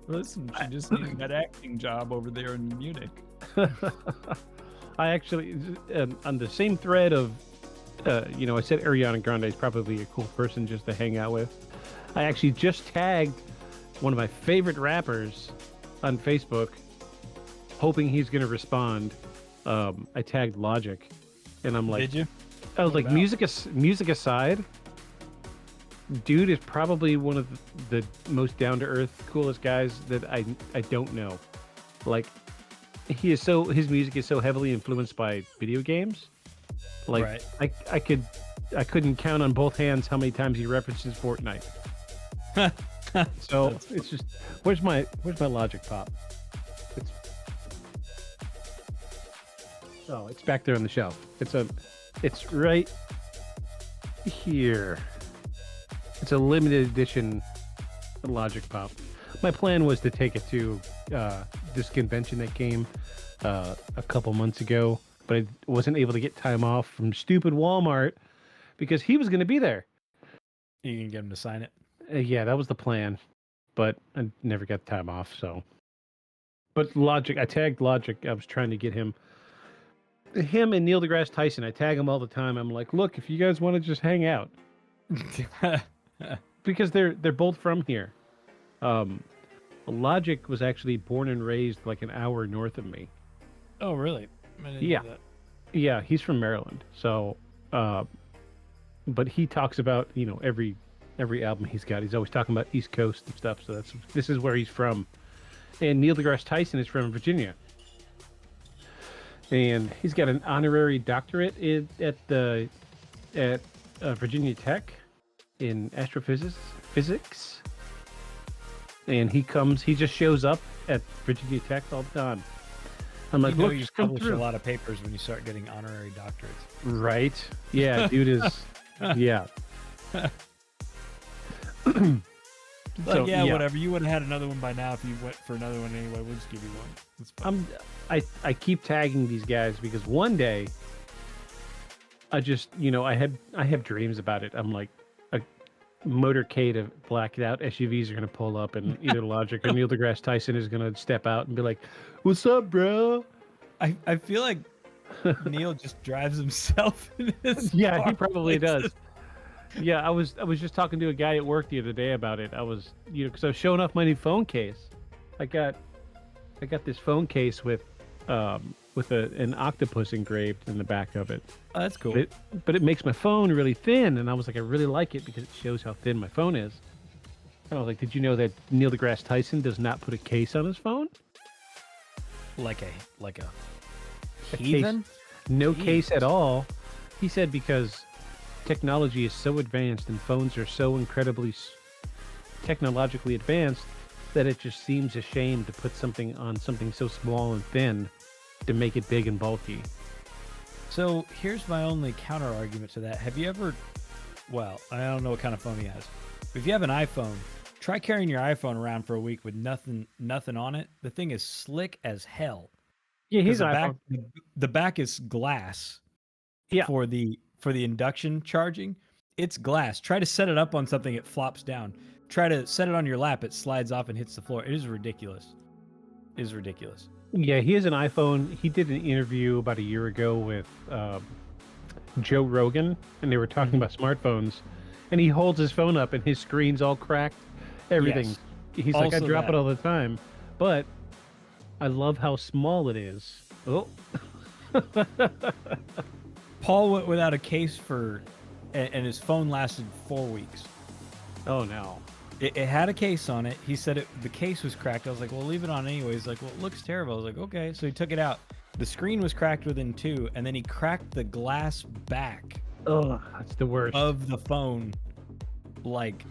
Listen, she just needed that acting job over there in Munich. I actually, on the same thread of, I said Ariana Grande is probably a cool person just to hang out with. I actually just tagged one of my favorite rappers on Facebook, hoping he's going to respond. I tagged Logic, and I'm like, Did you? I was What like, about? music aside, dude is probably one of the most down to earth, coolest guys that I don't know. Like, his music is so heavily influenced by video games. Like, Right. I couldn't count on both hands how many times he references Fortnite. So it's just, where's my Logic Pop? It's back there on the shelf. It's right here. It's a limited edition Logic Pop. My plan was to take it to this convention that came a couple months ago, but I wasn't able to get time off from stupid Walmart because he was going to be there. You can get him to sign it. Yeah, that was the plan, but I never got time off. So, but Logic, I tagged Logic. I was trying to get him and Neil deGrasse Tyson. I tag him all the time. I'm like, look, if you guys want to just hang out, because they're both from here. Logic was actually born and raised like an hour north of me. Oh, really? I didn't Yeah. know that. Yeah, he's from Maryland. So, but he talks about every album he's got. He's always talking about East Coast and stuff. So this is where he's from. And Neil deGrasse Tyson is from Virginia. And he's got an honorary doctorate at Virginia Tech in astrophysics. And he just shows up at Virginia Tech all the time. I'm like, look, you just come publish through. a lot of papers when you start getting honorary doctorates. Right? Yeah, dude is. Yeah. But So, yeah, yeah. whatever. You would have had another one by now if you went for another one anyway. We'll just give you one. It's fine. I keep tagging these guys because one day I just, I have dreams about it. I'm like, a motorcade of blacked out SUVs are gonna pull up, and either Logic or Neil deGrasse Tyson is gonna step out and be like, "What's up, bro?" I feel like Neil just drives himself in his Yeah, he car probably places. does. Yeah, I was just talking to a guy at work the other day about it. I was, because I was showing off my new phone case. I got this phone case with an octopus engraved in the back of it. Oh, that's cool. But it makes my phone really thin, and I was like, I really like it because it shows how thin my phone is. And I was like, did you know that Neil deGrasse Tyson does not put a case on his phone? Like a A heathen? case, no Jeez. case at all. He said because technology is so advanced and phones are so incredibly technologically advanced that it just seems a shame to put something on something so small and thin to make it big and bulky. So here's my only counter argument to that. Have you ever, well, I don't know what kind of phone he has. But if you have an iPhone, try carrying your iPhone around for a week with nothing on it. The thing is slick as hell. Yeah, 'Cause he's the an back, iPhone. the back is glass. Yeah. For the induction charging, it's glass. Try to set it up on something, it flops down. Try to set it on your lap, it slides off and hits the floor. It is ridiculous. It is ridiculous. Yeah, he has an iPhone. He did an interview about a year ago with Joe Rogan, and they were talking about smartphones. And he holds his phone up, and his screen's all cracked. Everything. Yes. He's like, I Also drop that. it all the time, but I love how small it is. Oh, Paul went without a case and his phone lasted 4 weeks. oh no. It had a case on it. He said the case was cracked. I was like, well, leave it on anyway. He's like, well, it looks terrible. I was like, okay. So he took it out. The screen was cracked within 2, and then he cracked the glass back Oh, that's the worst. of the phone, like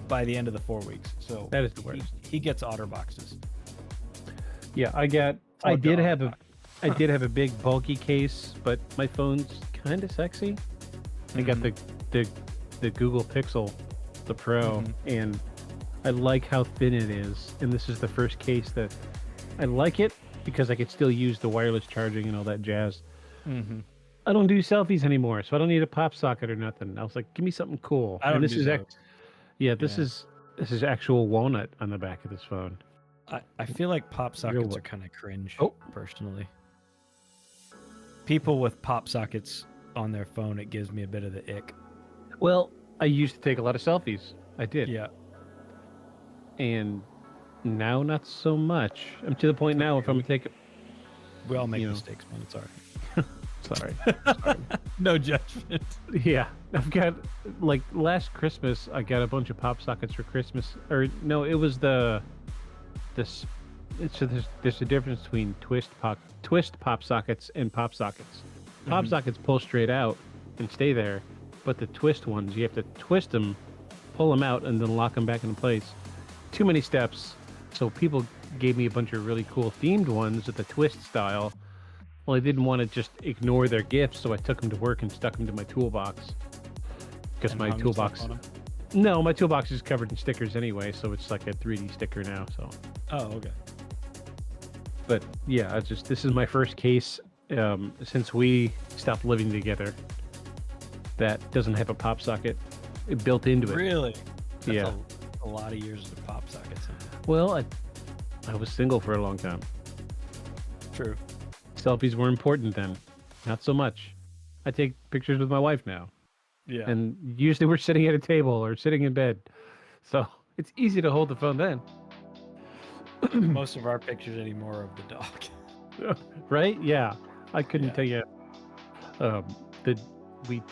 by the end of the 4 weeks. So That is the worst. He gets otter boxes. Yeah, I did have a big bulky case, but my phone's kind of sexy. I got the Google Pixel, the Pro, and I like how thin it is. And this is the first case that I like it because I could still use the wireless charging and all that jazz. I don't do selfies anymore, so I don't need a pop socket or nothing. I was like, give me something cool. I don't and this do is those. this is actual walnut on the back of this phone. I feel like pop sockets what? are kind of cringe, Oh. personally. People with pop sockets on their phone, it gives me a bit of the ick. Well, I used to take a lot of selfies. I did. Yeah. And now not so much. I'm to the point now if I'm gonna take We all make You know. mistakes, man. It's all right. sorry. No judgment. Yeah. I've got like last Christmas I got a bunch of pop sockets for Christmas. Or no, it was there's a difference between twist pop sockets and pop sockets. Pop sockets pull straight out and stay there, but the twist ones you have to twist them, pull them out, and then lock them back into place. Too many steps. So people gave me a bunch of really cool themed ones with the twist style. Well, I didn't want to just ignore their gifts, so I took them to work and stuck them to my toolbox. Because And my hung yourself toolbox, on 'em? no, my toolbox is covered in stickers anyway, so it's like a 3D sticker now. So, Oh, okay. but yeah, this is my first case since we stopped living together that doesn't have a pop socket built into it. Really? That's Yeah. A lot of years of pop sockets. Well, I was single for a long time. True. Selfies were important then, not so much. I take pictures with my wife now. Yeah. And usually we're sitting at a table or sitting in bed. So it's easy to hold the phone then. Most of our pictures anymore are of the dog. Right? Yeah. I couldn't Yeah. tell you.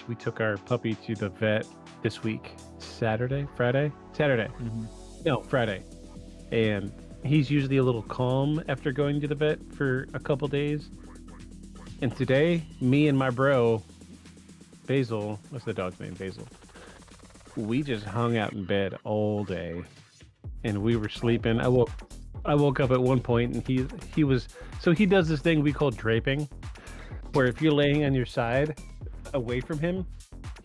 We took our puppy to the vet this week. Saturday? No, Friday. And he's usually a little calm after going to the vet for a couple days. And today, me and my bro, Basil, what's the dog's name? Basil. We just hung out in bed all day, and we were sleeping. I woke up at one point, and he was. So he does this thing we call draping, where if you're laying on your side, away from him,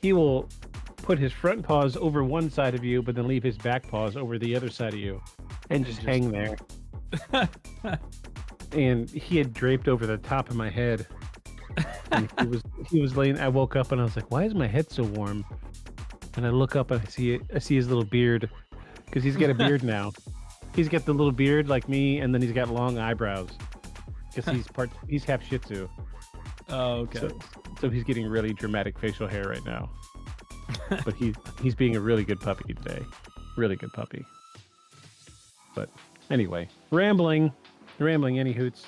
he will put his front paws over one side of you, but then leave his back paws over the other side of you, and just hang there. And he had draped over the top of my head. And he was laying. I woke up and I was like, "Why is my head so warm?" And I look up and I see his little beard, because he's got a beard now. He's got the little beard like me, and then he's got long eyebrows, because he's half Shih Tzu. Oh, okay. So he's getting really dramatic facial hair right now. But he's being a really good puppy today. Really good puppy. But anyway, rambling any hoots.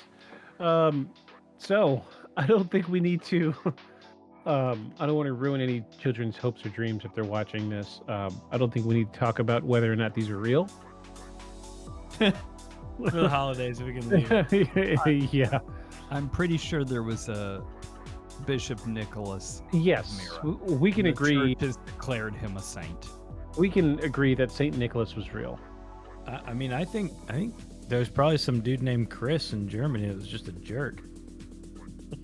So I don't think we need to. I don't want to ruin any children's hopes or dreams if they're watching this. I don't think we need to talk about whether or not these are real. For the holidays, we can leave. Yeah. I'm pretty sure there was a Bishop Nicholas. Yes, Mira. we can The agree. church has declared him a saint. We can agree that Saint Nicholas was real. I mean, I think there's probably some dude named Chris in Germany that was just a jerk,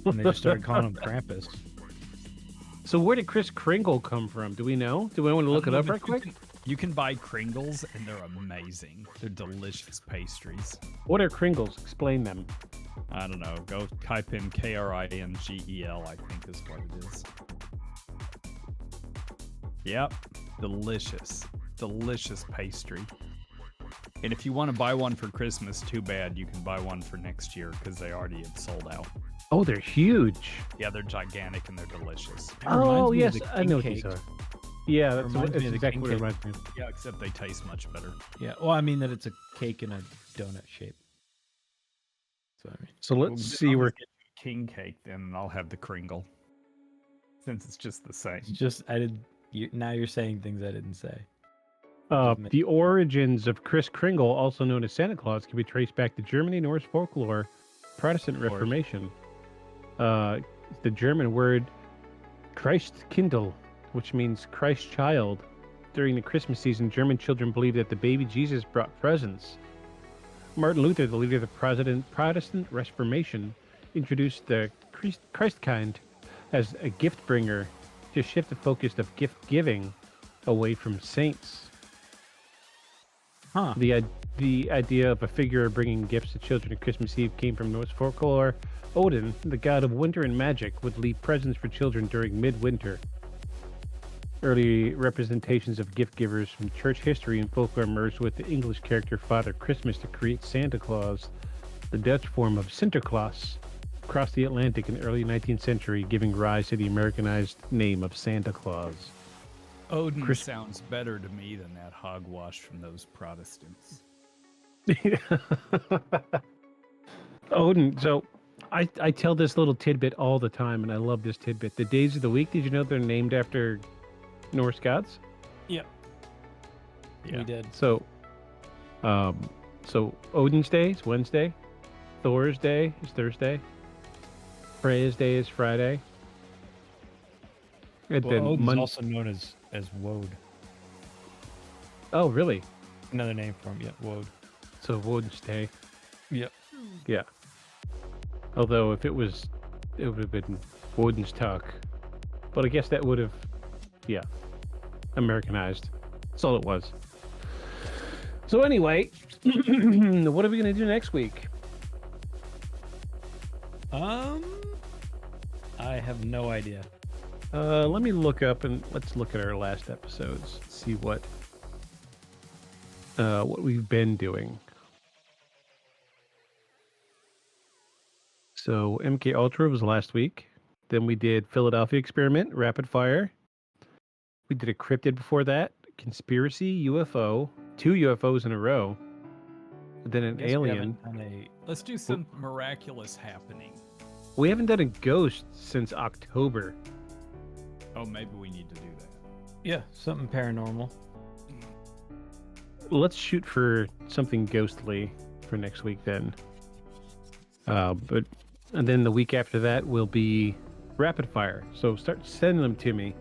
and they just started calling him Krampus. So where did Kris Kringle come from? Do we know? Do we want to look it up right quick? You can buy Kringles, and they're amazing. They're delicious pastries. What are Kringles? Explain them. I don't know. Go type in Kringel, I think is what it is. Yep. Delicious. Delicious pastry. And if you want to buy one for Christmas, too bad. You can buy one for next year because they already have sold out. Oh, they're huge. Yeah, they're gigantic and they're delicious. Oh, reminds me of yes. the I know king what these cake. are. Yeah, that's Reminds me of the exactly king what it cake. reminds me of. Yeah, except they taste much better. Yeah, well, I mean that it's a cake in a donut shape. That's what I mean. So let's see I'll where. just get you a king cake then, and I'll have the Kringle. Since it's just the same. It's just now you're saying things I didn't say. The origins of Kris Kringle, also known as Santa Claus, can be traced back to Germany, Norse folklore, Protestant Reformation. The German word Christkindl, which means Christ child. During the Christmas season, German children believed that the baby Jesus brought presents. Martin Luther, the leader of the Protestant Reformation, introduced the Christkind as a gift bringer to shift the focus of gift giving away from saints. Huh. The idea of a figure bringing gifts to children at Christmas Eve came from Norse folklore. Odin, the god of winter and magic, would leave presents for children during midwinter. Early representations of gift givers from church history and folklore merged with the English character Father Christmas to create Santa Claus, the Dutch form of Sinterklaas, across the Atlantic in the early 19th century, giving rise to the Americanized name of Santa Claus. Odin sounds better to me than that hogwash from those Protestants. Odin. So I tell this little tidbit all the time, and I love this tidbit. The days of the week, did you know they're named after Norse gods? Yep. Yeah. We did. So Odin's Day is Wednesday, Thor's Day is Thursday, Freya's Day is Friday, and Well, then Odin's also known as Woad. Oh, really? Another name for him. Yeah, Woad. So Odin's Day. Yep. Yeah. Although if it would have been Odin's Talk, but I guess that would have, yeah, Americanized. That's all it was. So anyway, what are we gonna do next week? I have no idea. Let me look up and let's look at our last episodes. See what we've been doing. So MK Ultra was last week. Then we did Philadelphia Experiment, Rapid Fire. We did a cryptid before that, Conspiracy, UFO, 2 UFOs in a row. Then an Guess we alien. haven't done Let's do some miraculous happening. We haven't done a ghost since October. Oh, maybe we need to do that. Yeah, something paranormal. Let's shoot for something ghostly for next week then. And then the week after that will be Rapid Fire. So start sending them to me.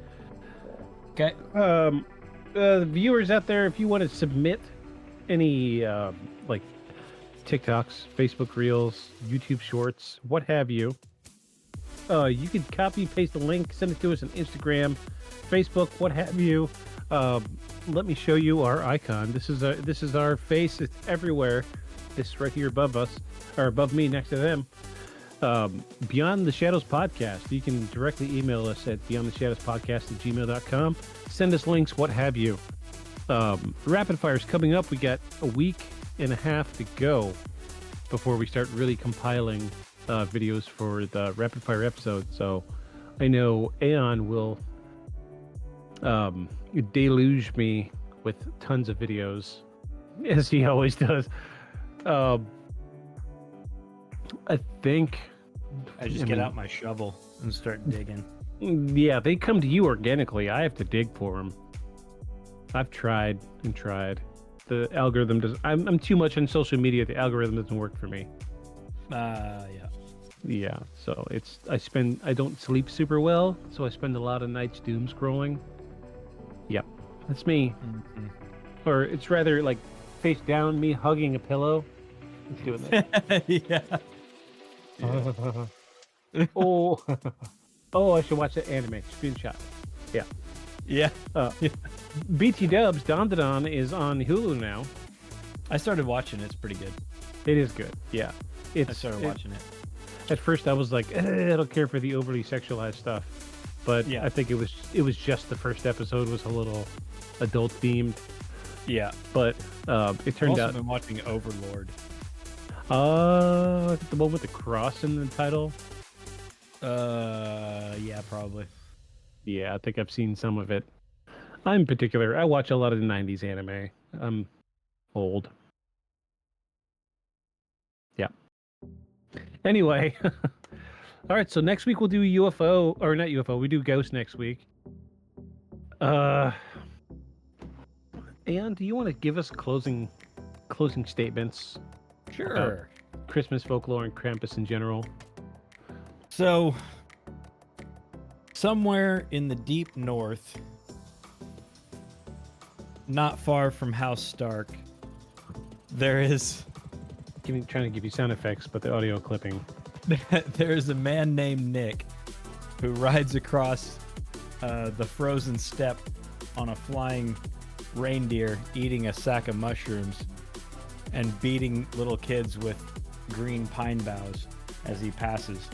Okay. The viewers out there, if you want to submit any like TikToks, Facebook Reels, YouTube Shorts, what have you, You can copy, paste the link, send it to us on Instagram, Facebook, what have you. Let me show you our icon. This is our face. It's everywhere. It's right here above us, or above me, next to them. Beyond the Shadows Podcast. You can directly email us at beyondtheshadowspodcast@gmail.com. Send us links, what have you. Rapid Fire's coming up. We got a week and a half to go before we start really compiling videos for the Rapid Fire episode. So I know Aeon will deluge me with tons of videos, as he always does. I think I just get out my shovel and start digging. Yeah, they come to you organically. I have to dig for them. I've tried and tried. The algorithm does. I'm too much on social media. The algorithm doesn't work for me. Yeah. Yeah. So I don't sleep super well, so I spend a lot of nights doom scrolling. Yep, that's me. Mm-hmm. Or it's rather like face down, me hugging a pillow. Let's do it. Yeah. Oh, I should watch that anime. Screenshot. Yeah. Yeah. BT Dubs Don is on Hulu now. I started watching it. It's pretty good. It is good. Yeah. I started watching it. At first, I was like, I don't care for the overly sexualized stuff, but Yeah. I think it was just the first episode was a little adult themed. Yeah. But it turned I've also out. been watching Overlord. The one with the cross in the title. Yeah, probably. Yeah, I think I've seen some of it. I'm particular. I watch a lot of the 90s anime. I'm old. Yeah. Anyway. All right, so next week we'll do UFO, or not UFO, we do Ghost next week. Aeon, do you want to give us closing statements? Sure. Christmas folklore and Krampus in general. So, somewhere in the deep north, not far from House Stark, there is Trying to give you sound effects, but the audio clipping. there is a man named Nick who rides across the frozen steppe on a flying reindeer, eating a sack of mushrooms and beating little kids with green pine boughs as he passes.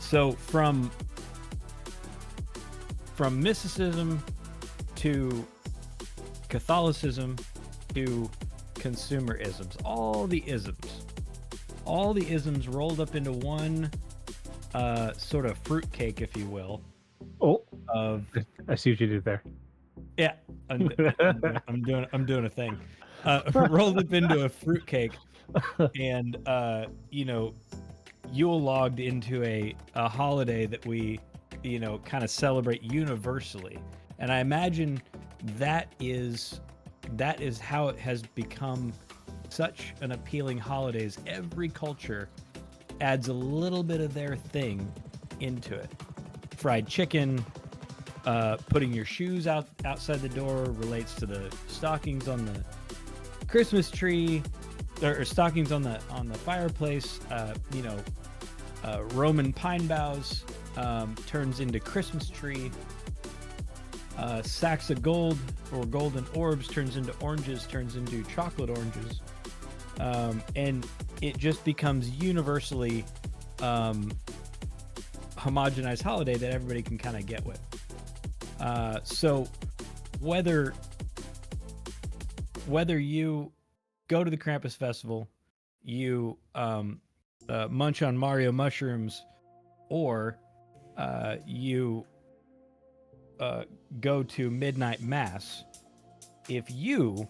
So from mysticism to Catholicism to consumerisms, all the isms rolled up into one sort of fruitcake, if you will. Oh, Of I see what you did there. yeah, I'm doing a thing. Rolled up into a fruitcake, and Yule logged into a holiday that we kind of celebrate universally. And I imagine that is how it has become such an appealing holiday. Is every culture adds a little bit of their thing into it. Fried chicken, putting your shoes outside the door relates to the stockings on the Christmas tree, or stockings on the fireplace. Roman pine boughs turns into Christmas tree. Sacks of gold or golden orbs turns into oranges, turns into chocolate oranges, and it just becomes universally homogenized holiday that everybody can kind of get with. So whether you go to the Krampus festival, you munch on Mario mushrooms, or you go to midnight mass, if you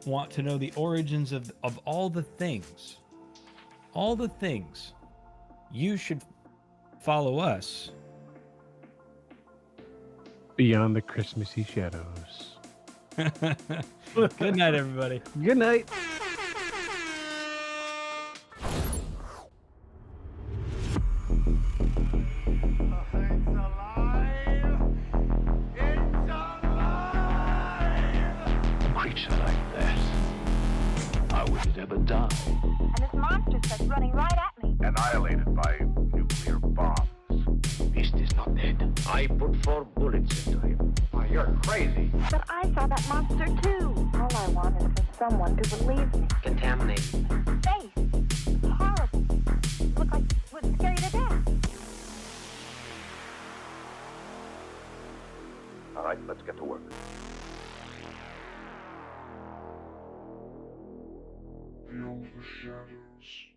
want to know the origins of all the things, you should follow us Beyond the Christmassy Shadows. Good night, everybody. Good night. A creature like that, I wouldn't ever die. And this monster starts running right at me. And annihilated by nuclear bombs. Beast is not dead. I put 4 bullets into him. Oh, you're crazy. But I saw that monster too. All I want is for someone to believe me. Contaminated. Face. Horrible. Look like it would scare you to death. All right, let's get to work. Beyond the shadows.